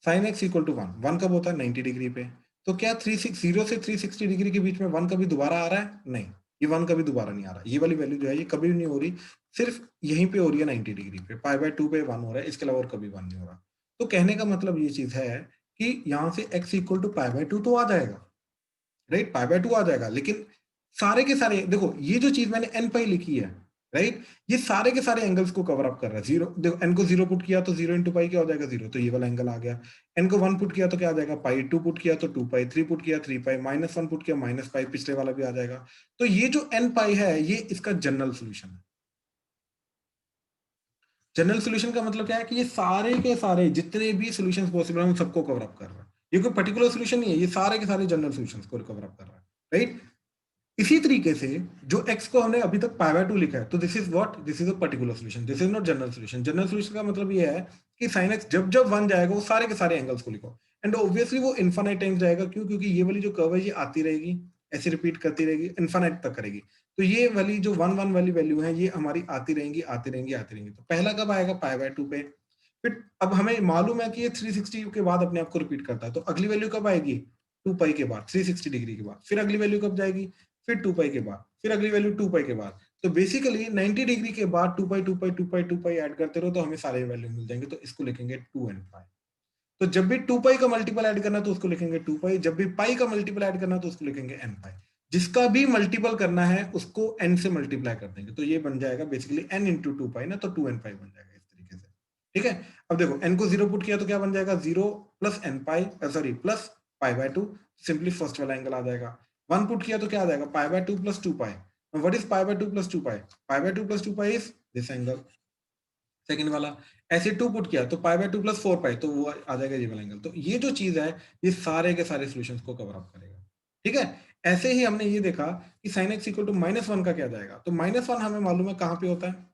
साइन x इक्वल टू 1, 1 कब होता है? 90 डिग्री पे। तो क्या 0 से 360 डिग्री के बीच में 1 कभी दोबारा आ रहा है? नहीं, ये 1 कभी दोबारा नहीं आ रहा। ये वाली वैल्यू जो है ये कभी भी नहीं हो रही, सिर्फ यहीं पे हो रही है 90 डिग्री पे। पाई बाय 2 पे 1 हो रहा है, इसके अलावा और कभी 1 नहीं हो रहा। तो कहने का मतलब ये चीज है कि यहाँ से x equal to pi by 2 तो आ जाएगा, राइट, पाई बाय 2 आ जाएगा। लेकिन सारे के सारे देखो, ये जो चीज मैंने n पाई लिखी है, राइट, ये सारे के सारे एंगल्स को कवर अप कर रहा है। 0 देखो, n को 0 पुट किया तो 0 इंटू पाई क्या हो जाएगा? 0, तो ये वाला एंगल आ गया। n को 1 पुट किया तो क्या आ जाएगा? पाई। 2 पुट किया तो 2 पाई, 3 पुट किया 3 पाई, -1 पुट किया माइनस पाई, पिछले वाला भी आ जाएगा। तो ये जो n पाई है ये इसका जनरल सोल्यूशन है। जनरल सोल्यूशन का मतलब क्या है कि ये सारे के सारे जितने भी सॉल्यूशंस पॉसिबल हैं उन सबको कवर अप कर रहा है। ये कोई पर्टिकुलर सॉल्यूशन नहीं है, ये सारे के सारे जनरल सॉल्यूशंस को कवर अप कर रहा है, राइट। इसी तरीके से जो x को हमने अभी तक पाई बाय 2 लिखा है, तो this is what, this is a particular solution, this is not general solution. General solution का मतलब ये है कि sin x जब जब 1 जाएगा वो सारे के सारे एंगल्स को लिखो, एंड ऑब्वियसली वो इनफाइनाइट टाइम्स जाएगा। क्यों? क्योंकि ये वाली जो कर्व है ये आती रहेगी, ऐसे रिपीट करती रहेगी, इनफाइनाइट तक करेगी। तो ये वाली जो 1 1 वाली वैल्यू है ये हमारी आती रहेंगी, आती रहेंगी, आती रहेंगी। तो पहला कब आएगा? पाई बाय 2 पे। फिर अब हमें मालूम है कि ये 360 के बाद अपने आप को रिपीट करता है, तो अगली वैल्यू कब आएगी? 2 पाई के बाद, 360 डिग्री के बाद। फिर अगली वैल्यू कब जाएगी? फिर 2 पाई के बाद, फिर अगली वैल्यू 2 पाई के बाद। तो बेसिकली 90 डिग्री के बाद 2 पाई 2 पाई 2 पाई 2 पाई ऐड करते रहो तो हमें सारे वैल्यू मिल जाएंगे। तो इसको लिखेंगे 2n पाई। तो जब भी 2 पाई का मल्टीपल ऐड करना तो उसको लिखेंगे 2 पाई, जब भी पाई का मल्टीपल ऐड करना तो उसको लिखेंगे n पाई। जिसका भी मल्टीपल करना है उसको n से मल्टीप्लाई कर देंगे, तो ये बन जाएगा बेसिकली n इंटू 2 पाई ना, तो 2n पाई बन जाएगा इस तरीके से। ठीक है, अब देखो n को 0 पुट किया तो क्या बन जाएगा? 0 plus n pi, sorry plus pi by 2, simply first वाला एंगल आ जाएगा। 1 पुट किया तो क्या आ जाएगा? पाई by 2 plus 2 pi. What is pi by 2 plus 2 pi? Pi by 2 plus 2 pi is this angle, second वाला। ऐसे 2 पुट किया तो पाई बाय 2 प्लस 4 पाई, तो वो आ जाएगा ये वाला एंगल। तो ये जो चीज है ये सारे के सारे सॉल्यूशंस को कवर अप करेगा। ठीक है, ऐसे ही हमने ये देखा कि sin x इक्वल टू -1 का क्या जाएगा। तो -1 हमें मालूम है कहां पे होता है,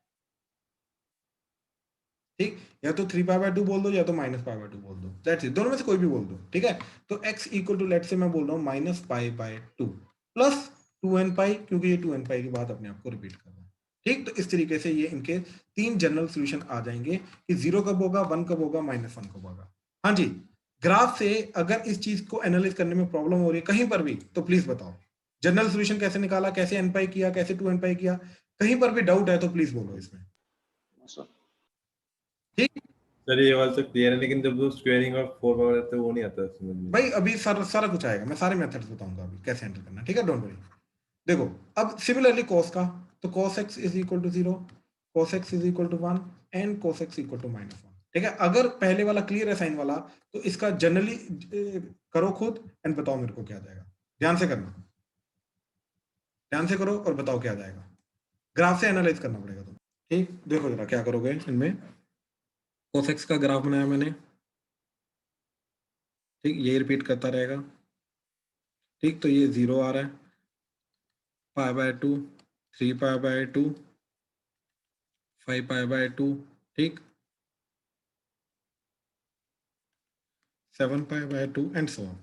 ठीक, या तो 3 पाई बाय 2 बोल दो या तो माइनस पाई बाय 2 बोल दो, दैट्स इट, दोनों में से कोई भी बोल दो। ठीक है, तो x इक्वल टू लेट से मैं बोल रहा हूँ minus pi by 2 plus 2n पाई, क्योंकि ये 2n पाई के बाद अपने आप को रिपीट कर रहा है। ठीक, तो इस तरीके से ये इनके 3 जनरल सॉल्यूशन आ जाएंगे कि 0 कब होगा, 1 कब होगा, -1 कब होगा। हाँ जी, ग्राफ से अगर इस चीज को एनालाइज करने में प्रॉब्लम हो रही है कहीं पर भी तो प्लीज बताओ। जनरल सॉल्यूशन कैसे निकाला, कैसे n पाई किया, कैसे 2n पाई किया, कहीं पर भी डाउट है तो प्लीज बोलो इसमें। ठीक, सर ये वाला तो क्लियर है, लेकिन जब वो स्क्वायरिंग और 4 पावर आते हैं वो नहीं आता समझ में। भाई अभी सारा कुछ आएगा, मैं सारे मेथड्स बताऊंगा अभी कैसे एंटर करना। ठीक है, डोंट वरी। देखो अब सिमिलरली cos का, तो cos x is equal to 0, cos x is equal to 1 and cos x equal to -1। ठीक है, अगर पहले वाला क्लियर है साइन वाला तो इसका जनरली करो खुद एंड बताओ मेरे को क्या जाएगा। ध्यान से करना, ध्यान से करो और बताओ क्या जाएगा। ग्राफ से एनालाइज करना पड़ेगा तुम्हें। ठीक, देखो जरा क्या करोगे इनमें। cos x का ग्राफ बनाया मैंने, ठीक, ये रिपीट करता रहेगा। ठीक, तो ये 0 आ रहा है, पाई by 2, 3 pi by 2, 5 pi by 2, ठीक, 7 पाई बाय 2 एंड सो ऑन।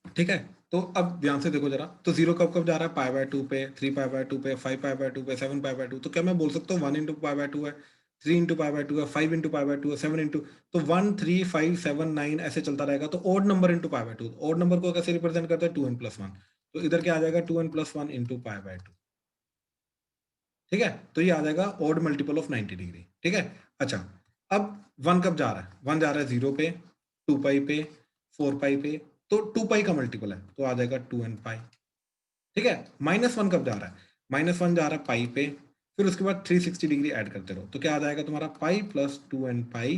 ठीक है, तो अब ध्यान से देखो जरा, तो 0 कब कब जा रहा है? पाई बाय 2 पे, 3 पाई बाय 2 पे, 5 पाई बाय 2 पे, 7 पाई बाय 2। तो क्या मैं बोल सकता हूँ 1 इंटू पाई बाय 2 है, 3 इंटू पाई बाय 2 है, 5 इंटू पाई बाय 2 है, 7 इंटू, तो 1 3 5 7 9 ऐसे चलता रहेगा। तो odd number into pi by 2, odd number को कैसे रिप्रेजेंट करता है? 2n plus 1। तो इधर क्या आ जाएगा? 2n plus 1 into pi by 2। ठीक है, तो ये आ जाएगा ओड मल्टीपल ऑफ 90 डिग्री। ठीक है, अच्छा अब 1 कब जा रहा है? 1 जा रहा है 0 पे, 2 पाई पे, 4 पाई पे, तो 2 पाई का मल्टीपल है तो आ जाएगा 2n पाई। ठीक है, -1 कब जा रहा है? -1 जा रहा है पाई पे, फिर उसके बाद 360 डिग्री ऐड करते रहो तो क्या आ जाएगा तुम्हारा? पाई प्लस 2n पाई।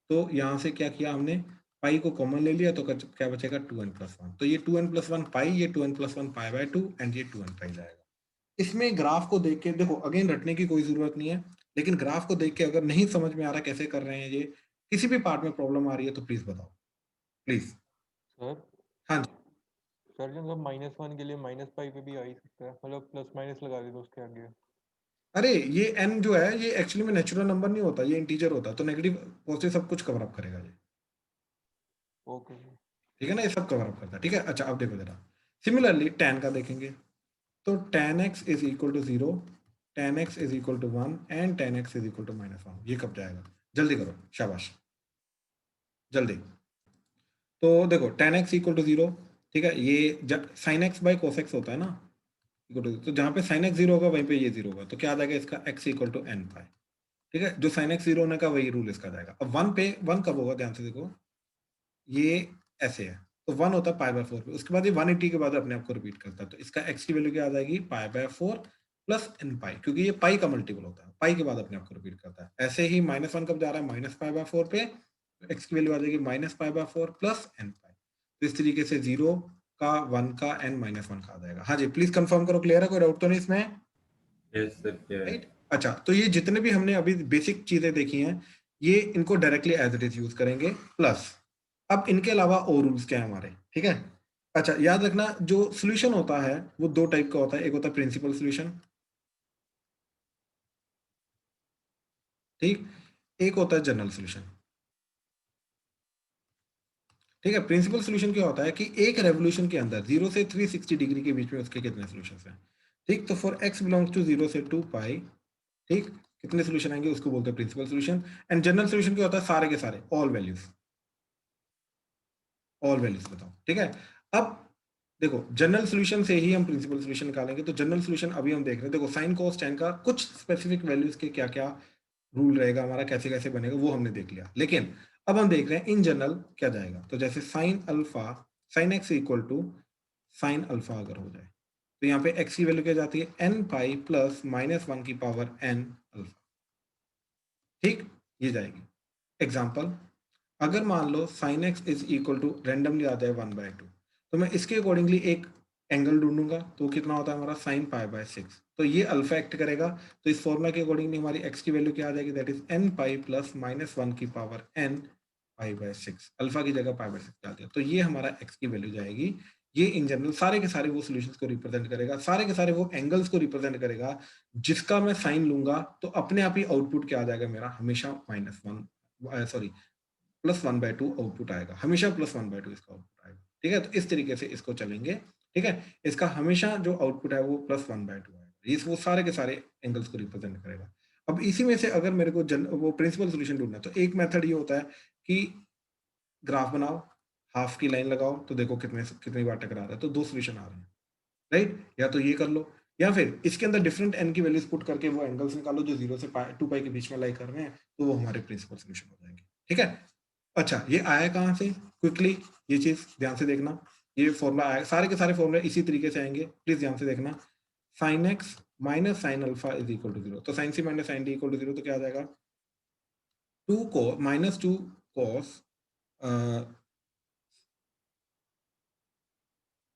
तो यहाँ से क्या किया हमने? पाई को कॉमन ले लिया तो क्या बचेगा? 2n plus 1। तो ये 2n प्लस 1 पाई, ये 2n plus 1 pi by 2 and ये 2n पाई जाएगा। इसमें ग्राफ को देख के देखो, अगेन रटने की कोई जरूरत नहीं है, लेकिन ग्राफ को देख के अगर नहीं समझ में आ रहा कैसे कर रहे हैं ये, किसी भी पार्ट में प्रॉब्लम आ रही है तो प्लीज बताओ, प्लीज। सर हाँ जी, सर जो मतलब -1 के लिए -पाई पे भी आ ही सकता है, मतलब प्लस माइनस लगा दे तो उसके आगे। अरे ये n जो है ये एक्चुअली में नेचुरल नंबर नहीं होता, ये इंटीजर होता है, तो नेगेटिव पॉजिटिव सब कुछ कवर अप करेगा ये, ओके सर। ठीक है ना, ये सब कवर अप करता है, ठीक है। अच्छा अब देखो जरा, सिमिलरली tan का देखेंगे, तो tan x is equal to 0, tan x is equal to 1 and tan x is equal to -1। ये कब जाएगा, जल्दी करो, शाबाश, जल्दी। तो देखो tan x इक्वल टू 0, ठीक है, ये sin x by cos x होता है ना, तो जहाँ पे sin x 0 होगा वहीं पे ये 0 होगा, तो क्या आ जाएगा इसका x इक्वल टू n पाई, ठीक है। जो sin x 0 होने का वही रूल इसका जाएगा। अब 1 पे 1 कब होगा, ध्यान से देखो, ये ऐसे है, तो 1 होता है π/4 पे, उसके बाद ये 180 के बाद अपने आप को रिपीट करता है, तो इसका x की वैल्यू क्या आ जाएगी, π/4 प्लस n पाई, क्योंकि ये पाई का मल्टीपल होता है, पाई के बाद अपने आप को रिपीट करता है। ऐसे ही -1 कब जा रहा है, -π/4 पे, x की वैल्यू आ जाएगी -π/4 प्लस n पाई। तो इस तरीके से 0 का 1 का n -1 का आ जाएगा। हाँ जी प्लीज कंफर्म करो, क्लियर है, कोई डाउट तो नहीं इसमें, यस सर क्या है? राइट। अच्छा तो ये जितने भी हमने अभी बेसिक चीजें देखी हैं, ये इनको directly as it is use करेंगे, प्लस अब इनके अलावा और रूल्स क्या है हमारे, ठीक है। अच्छा याद रखना, जो सॉल्यूशन होता है वो दो टाइप का होता है, एक होता है प्रिंसिपल सॉल्यूशन, ठीक, एक होता है जनरल सॉल्यूशन, ठीक है। प्रिंसिपल सॉल्यूशन क्या होता है कि एक रेवोल्यूशन के अंदर 0 से 360 डिग्री के बीच में उसके कितने सॉल्यूशंस हैं, ठीक। तो फॉर x बिलोंग्स टू 0 से 2 पाई, ठीक, कितने सॉल्यूशन आएंगे उसको बोलते हैं principal solution. And general solution क्या होता है, सारे के सारे ऑल वैल्यूज, ऑल वैल्यूज बताओ, ठीक है। अब देखो जनरल सॉल्यूशन से ही हम प्रिंसिपल सॉल्यूशन निकालेंगे, तो जनरल सॉल्यूशन अभी हम देख रहे हैं, देखो साइन cos tan का कुछ स्पेसिफिक वैल्यूज के क्या क्या रूल रहेगा हमारा, कैसे कैसे बनेगा वो हमने देख लिया, लेकिन अब हम देख रहे हैं इन जनरल क्या जाएगा। तो जैसे sine alpha, sine x equal to sine alpha अगर हो जाए, तो यहाँ पे x की वैल्यू क्या जाती है, n पाई प्लस -1 की पावर n अल्फा, ठीक, ये जाएगी। एग्जाम्पल, अगर मान लो sine x is equal to randomly आ जाए 1/2, तो मैं इसके अकॉर्डिंगली एक एंगल ढूंढूंगा, तो कितना होता है हमारा साइन π/6, तो ये अल्फा एक्ट करेगा, तो इस फॉर्मूला के अकॉर्डिंगली हमारी एक्स की वैल्यू क्या आ जाएगी, that is n pi plus -1 की पावर n π/6, अल्फा की जगह π/6 डाल दिया, तो ये हमारा एक्स की वैल्यू जाएगी। ये इन जनरल सारे के सारे वो सॉल्यूशंस को रिप्रेजेंट करेगा, सारे के सारे वो एंगल्स को रिप्रेजेंट करेगा, जिसका मैं साइन लूंगा तो अपने आप ही आउटपुट क्या आ जाएगा मेरा, हमेशा -1, सॉरी +1/2 आउटपुट आएगा, हमेशा +1/2 इसका आउटपुट आएगा, ठीक है। तो इस तरीके से इसको चलेंगे, ठीक है। इसका हमेशा जो आउटपुट है वो +1/2 आएगा, ये वो सारे के सारे एंगल्स को रिप्रेजेंट करेगा। अब इसी में से अगर मेरे को वो प्रिंसिपल सॉल्यूशन ढूंढना है, तो एक मेथड ये होता है कि ग्राफ बनाओ, हाफ की लाइन लगाओ, तो देखो कितनी बार टकरा रहा है, तो दो सॉल्यूशन आ रहे हैं, राइट। या तो ये कर लो, या फिर इसके अंदर डिफरेंट n की वैल्यूज पुट करके वो एंगल्स निकालो जो 0 से 2 पाई के बीच में लाई कर रहे हैं, तो वो हमारे प्रिंसिपल सॉल्यूशन हो जाएंगे, ठीक है। अच्छा ये आया कहाँ से, क्विकली ये चीज ध्यान से देखना, ये फॉर्मूला आया, सारे के सारे फॉर्मूले इसी तरीके से आएंगे, प्लीज ध्यान से देखना। Sine x minus sine alpha is equal to 0, तो sine C minus sine D equal to 0, तो क्या आ जाएगा, 2 को -2 cos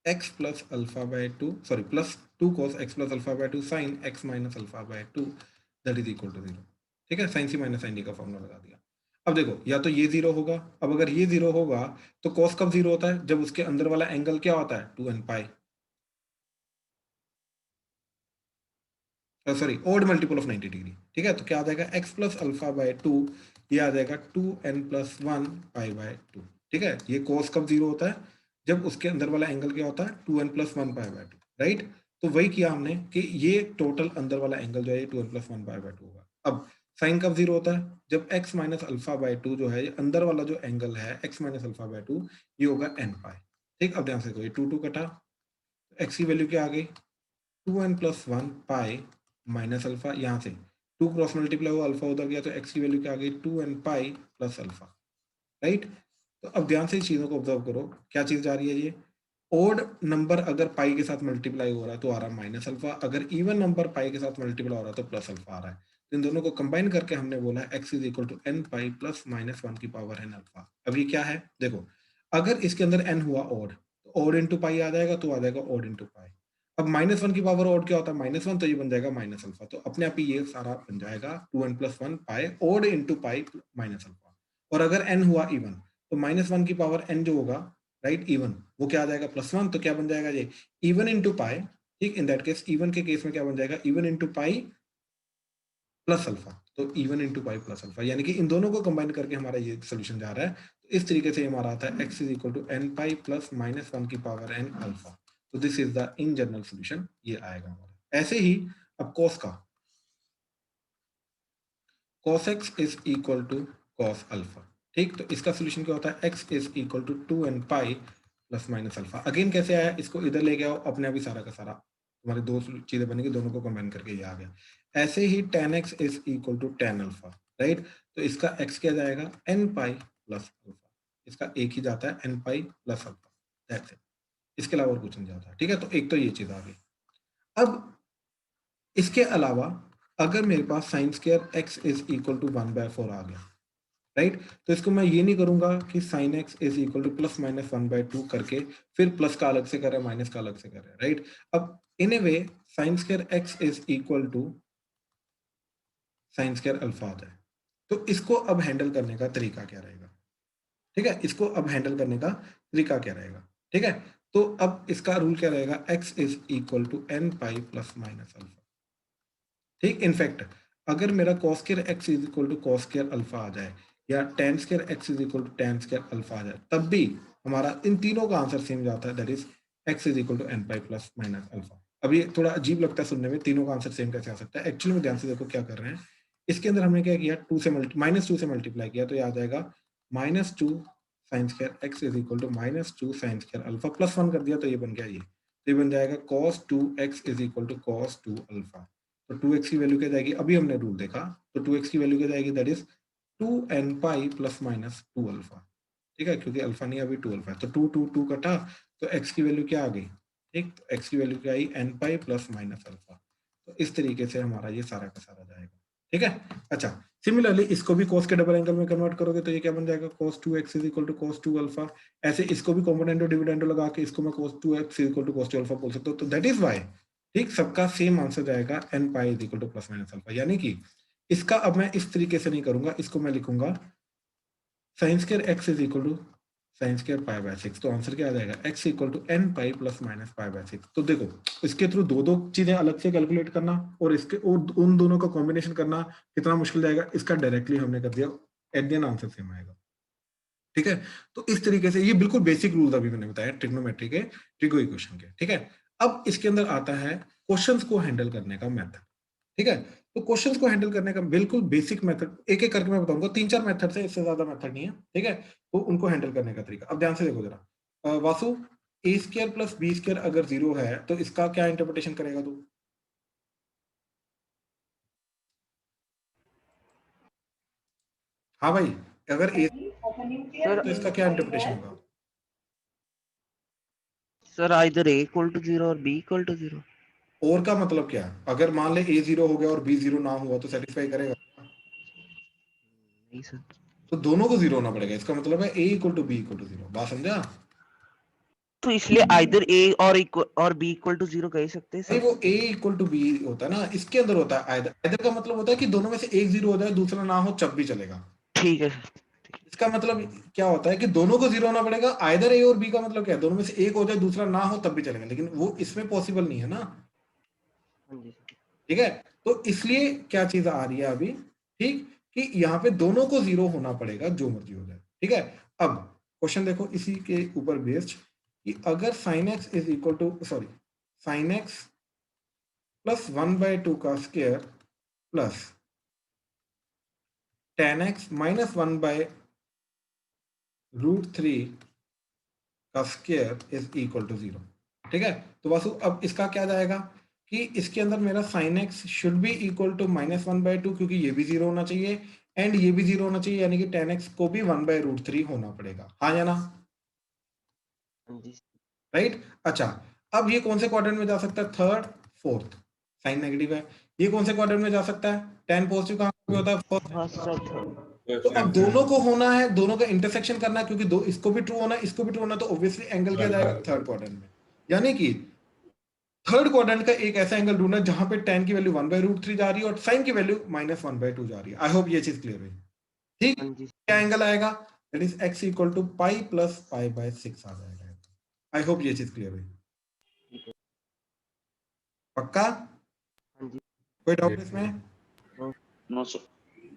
x plus alpha by 2, sorry plus 2 cos x plus alpha by 2 sine x minus alpha by 2 that is equal to 0, ठीक है। Sine C minus sine D का फॉर्मूला लगा दिया। अब देखो या तो ये 0 होगा, अब अगर ये 0 होगा तो cos कब 0 होता है, जब उसके अंदर वाला एंगल क्या होता है, 2n pi, sorry odd multiple of 90 degree, ठीक है। तो क्या आ जाएगा, x प्लस अल्फा बाय 2, ये आ जाएगा 2n प्लस 1 पाई बाय 2, ठीक है। ये cos कब 0 होता है, जब उसके अंदर वाला एंगल क्या होता है, 2n plus 1 pi by 2, right. तो वही किया हमने कि ये टोटल अंदर वाला एंगल जो है 2n प्लस 1 पाई बाय 2 होगा। अब साइन कब 0 होता है, जब x माइनस अल्फा बाय 2 जो है, अंदर वाला जो एंगल है x माइनस अल्फा बाय 2, ये होगा n पाई, ठीक। अब ध्यान से देखो, ये 2 कटा, x की वैल्यू क्या आ गई, 2n प्लस 1 पाई माइनस अल्फा, यहाँ से 2 क्रॉस मल्टीप्लाई हुआ, अल्फा उधर गया, तो x की वैल्यू क्या आ गई, 2n pi plus alpha, right. तो अब ध्यान से इस चीजों को ऑब्जर्व करो, क्या चीज जा रही है, ये ओड नंबर अगर पाई के साथ मल्टीप्लाई हो रहा है तो आ रहा है माइनस अल्फा, अगर इवन नंबर पाई के साथ मल्टीप्लाई हो रहा है तो प्लस अल्फा आ रहा है। तो इन दोनों को कंबाइन करके हमने बोला है x is equal to n pi plus -1 की पावर n अल्फा। अब ये क्या है, देखो अगर इसके अंदर n हुआ ओड, तो ओड इंटू पाई आ जाएगा, तो आ जाएगा ओड इंटू पाई। अब -1 की पावर ऑड क्या होता है, -1, तो ये बन जाएगा माइनस अल्फा। तो अपने आप ही ये सारा बन जाएगा 2n+1 pi odd into pi minus alpha. और अगर n हुआ इवन तो -1 की पावर n जो होगा, राइट, इवन, वो क्या आ जाएगा +1, तो क्या बन जाएगा ये इवन इंटू पाई। ठीक, इन दैट केस इवन के केस में क्या बन जाएगा, even into pi plus alpha. तो even into pi plus alpha, यानी कि इन दोनों को कंबाइन करके हमारा ये सोल्यूशन जा रहा है। तो इस तरीके से हमारा आता है x is equal to n pi plus -1 की पावर n अल्फा। तो this is the in general solution, ये आएगा हमारा। ऐसे ही अब cos का, cos x is equal to cos alpha. ठीक, तो इसका सोल्यूशन क्या होता है, x is equal to 2n pi plus minus alpha. Again कैसे आया, इसको इधर लेके आओ, अपने आप ही सारा का सारा तुम्हारी दो चीजें बनेगी, दोनों को कंबाइन करके ये आ गया। ऐसे ही tan x is equal to tan alpha, right. तो इसका x क्या जाएगा, n पाई प्लस अल्फा। इसका एक ही जाता है, n pi plus alpha, that's it. इसके अलावा और कुछ नहीं जाता। ठीक है, तो एक तो ये चीज आ गई। अब इसके अलावा अगर मेरे पास sine square x is equal to 1/4 आ गया, राइट, तो इसको मैं ये नहीं करूंगा कि sine x is equal to plus minus 1/2 करके फिर प्लस का अलग से कर रहे हैं, माइनस का अलग से कर रहे हैं, राइट। अब in a way sine square x is equal to sine square alpha आता है। तो इसको अब हैंडल करने का तरीका क्या रहेगा, ठीक है, इसको अब हैंडल करने का तरीका क्या रहेगा, ठीक है। तो अब इसका रूल क्या रहेगा, x is equal to n pi plus minus alpha. ठीक, इनफैक्ट अगर मेरा cos square x is equal to cos square alpha आ जाए या tan square x is equal to tan square alpha आ जाए, तब भी हमारा इन तीनों का आंसर सेम जाता है, that is x is equal to n pi plus minus alpha. अब ये थोड़ा अजीब लगता है सुनने में, तीनों का आंसर सेम कैसे आ सकता है। एक्चुअली में ध्यान से देखो क्या कर रहे हैं, इसके अंदर हमने क्या किया, -2 से मल्टीप्लाई किया, तो ये आ जाएगा -2 sine square x is equal to -2 sine square alpha plus 1 कर दिया, तो ये बन गया ये। तो ये बन जाएगा cos 2x is equal to cos 2 alpha. तो 2x की वैल्यू क्या जाएगी, अभी हमने रूल देखा, तो 2x की वैल्यू क्या जाएगी, that is 2n pi plus minus 2 alpha. ठीक है, क्योंकि अल्फा नहीं अभी 2 अल्फा है, तो 2 कटा, तो x की वैल्यू क्या आ गई, ठीक, तो x की वैल्यू क्या आई, n pi plus minus alpha. तो इस तरीके से हमारा ये सारा का सारा जाएगा। ठीक है, अच्छा, सिमिलरली इसको भी cos के डबल एंगल में कन्वर्ट करोगे तो ये क्या बन जाएगा, cos 2x is equal to cos 2 alpha. ऐसे इसको भी कॉम्पोनेंटो डिविडेंडो लगा के इसको मैं cos 2x is equal to cos 2 alpha बोल सकता हूँ। तो दैट इज व्हाई, ठीक, सबका सेम आंसर जाएगा n pi is equal to plus minus alpha. यानी कि इसका अब मैं इस तरीके से नहीं करूंगा, इसको मैं लिखूंगा sine square x is equal to sine square pi by 6। तो आंसर क्या आ जाएगा, x equal to n pi plus minus pi by 6। तो देखो इसके थ्रू दो चीजें अलग से कैलकुलेट करना और इसके और उन दोनों का कॉम्बिनेशन करना कितना मुश्किल जाएगा, इसका डायरेक्टली हमने कर दिया, at the end answer same आएगा। ठीक है, तो इस तरीके से ये बिल्कुल बेसिक रूल्स अभी मैंने बताया ट्रिग्नोमेट्री के, ट्रिगो इक्वेशन के। ठीक है, अब इसके अंदर आता है क्वेश्चंस को हैंडल करने का मेथड। ठीक है, तो क्वेश्चंस को हैंडल करने का बिल्कुल बेसिक मेथड एक एक करके मैं बताऊंगा, 3-4 मेथड है, इससे ज्यादा मेथड नहीं है। ठीक है, तो उनको हैंडल करने का तरीका अब ध्यान से देखो जरा। वासु, ए स्क्वायर प्लस बी स्क्वायर अगर 0 है तो इसका क्या इंटरप्रिटेशन करेगा तू? हाँ भाई, अगर ए सर तो इसका क्या इंटरप्रिटेशन होगा? Sir either a equal to 0 और b इक्वल टू 0। और का मतलब क्या है, अगर मान ले ए 0 हो गया और बी 0 ना हुआ तो सेटिस्फाई करेगा? नहीं सर, तो दोनों को 0 होना पड़ेगा, इसका मतलब है A equal to B equal to 0। बात समझा? तो इसलिए आइदर a और b इक्वल टू 0 कह सकते हैं नहीं, सर। वो a इक्वल टू बी होता है ना, इसके अंदर होता है आइदर। आइदर का मतलब होता है कि दोनों में से एक 0 हो जाए, दूसरा ना हो, तब भी चलेगा। ठीक है सर। इसका मतलब क्या होता है कि दोनों को 0 होना पड़ेगा। आइदर ए और बी का मतलब क्या है, दोनों में से एक हो जाए, दूसरा ना हो, तब भी चलेगा, लेकिन वो इसमें पॉसिबल नहीं है ना। हाँ जी सर। ठीक है, तो इसलिए क्या चीज आ रही है अभी, ठीक, कि यहाँ पे दोनों को 0 होना पड़ेगा, जो मर्जी हो जाए। ठीक है, अब क्वेश्चन देखो इसी के ऊपर बेस्ड, कि अगर sine x is equal to sine x plus 1/2 का square plus tan x minus 1/√3 का स्क्वायर इज इक्वल टू 0। ठीक है, तो वासु अब इसका क्या जाएगा कि इसके अंदर मेरा sine x should be equal to -1/2, क्योंकि ये भी 0 होना चाहिए एंड ये भी 0 होना चाहिए, यानी कि tan x को भी 1/√3 होना पड़ेगा। हाँ या ना? हाँ जी राइट, अच्छा, अब ये कौन से क्वाड्रेंट में जा सकता है, थर्ड फोर्थ, साइन नेगेटिव है। ये कौन से क्वाड्रेंट में जा सकता है, tan पॉजिटिव कहाँ पे होता है, फर्स्ट। हाँ सर। तो अब दोनों को होना है, दोनों का इंटरसेक्शन करना है, क्योंकि दो इसको भी ट्रू होना है, इसको भी ट्रू होना है, तो ऑब्वियसली एंगल क्या जाएगा, थर्ड क्वाड्रेंट में। यानी कि थर्ड क्वाड्रेंट का एक ऐसा एंगल ढूंढना जहां पे tan की वैल्यू 1/√3 जा रही है और sin की वैल्यू -1/2 जा रही है। आई होप ये चीज क्लियर हुई। ठीक, हाँ जी क्या एंगल आएगा? That is x equal to pi plus pi by 6 आ जाएगा। आई होप ये चीज क्लियर हुई। पक्का? हाँ जी कोई डाउट इसमें? No sir.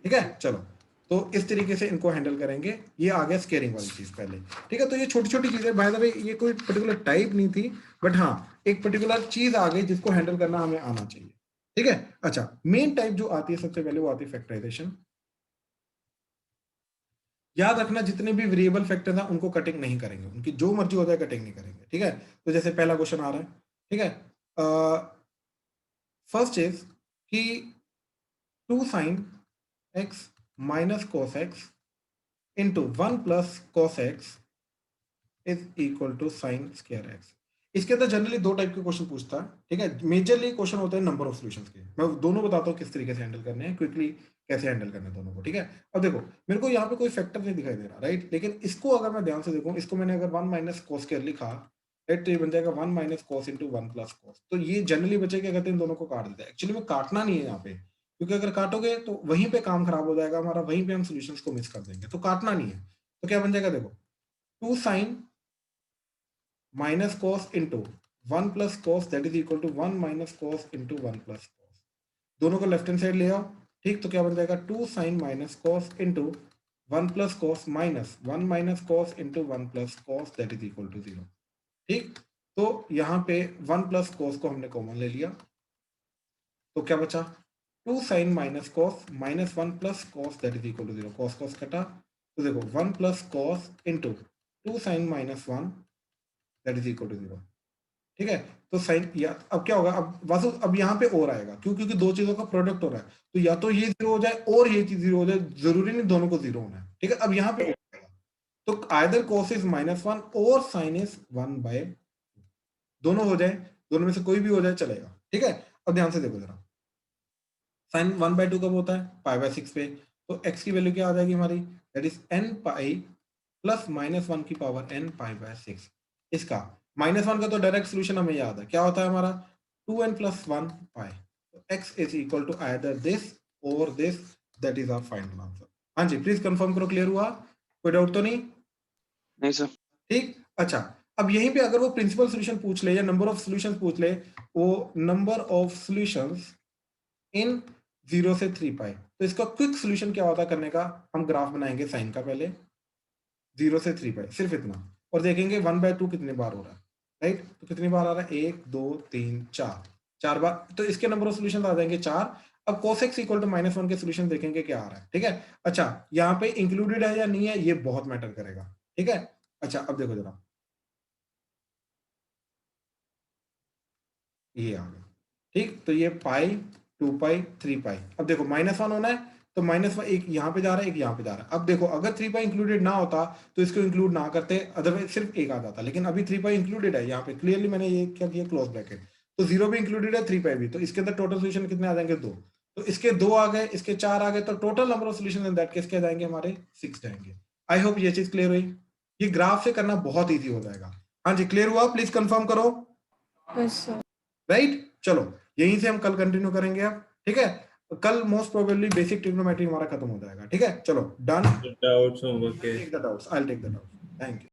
ठीक है, चलो तो इस तरीके से इनको हैंडल करेंगे। ये आ गया स्केयरिंग वाली चीज पहले। ठीक है, तो ये छोटी छोटी चीजें, बाय द वे ये कोई पर्टिकुलर टाइप नहीं थी, बट हाँ एक पर्टिकुलर चीज आ गई जिसको हैंडल करना हमें आना चाहिए। ठीक है, अच्छा मेन टाइप जो आती है सबसे पहले वो आती है फैक्टराइजेशन। याद रखना जितने भी वेरिएबल फैक्टर्स हैं उनको कटिंग नहीं करेंगे, उनकी जो मर्जी हो जाए कटिंग नहीं करेंगे। ठीक है, तो जैसे पहला क्वेश्चन आ रहा है। ठीक है, फर्स्ट इज कि 2 sin x minus cos x into 1 plus cos x is equal to sin square x। इसके अंदर जनरली दो टाइप के क्वेश्चन पूछता है। ठीक है, मेजरली क्वेश्चन होते हैं नंबर ऑफ सॉल्यूशंस के। मैं दोनों बताता हूँ किस तरीके से हैंडल करने हैं, क्विकली कैसे हैंडल करने हैं दोनों को। ठीक है, अब देखो मेरे को यहाँ पे कोई फैक्टर नहीं दिखाई दे रहा, राइट, लेकिन इसको अगर मैं ध्यान से देखूं, इसको मैंने अगर 1 माइनस कॉस स्क्वायर लिखा, राइट, तो ये बन जाएगा 1 minus cos into 1 plus cos. तो ये जनरली बच्चे क्या कहते हैं, इन दोनों को काट देते हैं। एक्चुअली में काटना नहीं है यहाँ पे, क्योंकि अगर काटोगे तो वहीं पे काम खराब हो जाएगा हमारा, वहीं पे हम सॉल्यूशंस को मिस कर देंगे। तो काटना नहीं है। तो क्या बन जाएगा, देखो 2 sin minus cos into 1 plus cos that is equal to 1 minus cos into 1 plus cos. दोनों को लेफ्ट हैंड साइड ले आओ। ठीक, तो क्या बन जाएगा 2 sin minus cos into 1 plus cos minus 1 minus cos into 1 plus cos that is equal to 0। ठीक, तो यहाँ पे 1 प्लस कॉस को हमने कॉमन ले लिया, तो क्या बचा 2 sin minus cos minus 1 plus cos that is equal to 0। Cos cos कटा, तो देखो 1 plus cos into 2 sin minus 1 that is equal to 0। ठीक है, तो साइन या अब क्या होगा, अब वासु अब यहाँ पे और आएगा, क्यों? क्योंकि दो चीजों का प्रोडक्ट हो रहा है, तो या तो ये 0 हो जाए और ये चीज 0 हो जाए, जरूरी नहीं दोनों को 0 होना है। ठीक है, अब यहाँ पे और आएगा, तो आइदर cos इज -1 और sin इज 1/2, दोनों हो जाए, दोनों में से कोई भी हो जाए चलेगा। ठीक है, अब ध्यान से देखो जरा, sin 1/2 कब होता है, π/6 पे, तो x की वैल्यू क्या आ जाएगी हमारी, that is n pi plus -1 की पावर n π/6। इसका -1 का तो डायरेक्ट सोल्यूशन हमें याद है, क्या होता है हमारा 2n प्लस 1 पाई। तो x is equal to either this और this, that is our final answer. हाँ जी, प्लीज कंफर्म करो, क्लियर हुआ, कोई डाउट तो नहीं? नहीं सर। ठीक, अच्छा अब यहीं पे अगर वो प्रिंसिपल सॉल्यूशन पूछ ले या नंबर ऑफ सॉल्यूशंस पूछ ले, वो नंबर ऑफ सॉल्यूशंस इन 0 से 3 पाई, तो इसका क्विक सॉल्यूशन क्या होता करने का, हम ग्राफ बनाएंगे साइन का पहले 0 से 3 पाई, सिर्फ इतना, और देखेंगे 1/2 कितने बार हो रहा है, राइट, तो कितनी बार आ रहा है, 1 2 3 4 बार, तो इसके नंबर ऑफ सॉल्यूशंस आ जाएंगे 4। अब cos x इक्वल टू -1 के सॉल्यूशन देखेंगे क्या आ रहा है। ठीक है, अच्छा यहाँ पे इंक्लूडेड है या नहीं है ये बहुत मैटर करेगा। ठीक है, अच्छा अब देखो जरा, ये आ गया। ठीक, तो ये पाई 2 पाई 3 पाई, अब देखो -1 होना है, तो -1 एक यहाँ पे जा रहा है, एक यहाँ पे जा रहा है। अब देखो अगर 3 पाई इंक्लूडेड ना होता तो इसको इंक्लूड ना करते, अदरवाइज सिर्फ एक आ जाता, लेकिन अभी 3 पाई इंक्लूडेड है, यहाँ पे क्लियरली मैंने ये क्या किया, क्लोज ब्रैकेट, तो 0 भी इंक्लूडेड है, 3 पाई भी, तो इसके अंदर टोटल सोल्यूशन कितने आ जाएंगे, 2। तो इसके 2 आ गए, इसके 4 आ गए, तो total number of solution in that case क्या जाएंगे हमारे, 6 जाएंगे। आई होप ये चीज क्लियर हुई, ये ग्राफ से करना बहुत ईजी हो जाएगा। हाँ जी, क्लियर हुआ, प्लीज कंफर्म करो, राइट। चलो यहीं से हम कल कंटिन्यू करेंगे अब। ठीक है, कल मोस्ट प्रोबेबली बेसिक ट्रिग्नोमेट्री हमारा खत्म हो जाएगा। ठीक है, चलो डन, डाउट्स होमवर्क के take the doubts, I will take the doubts, thank you.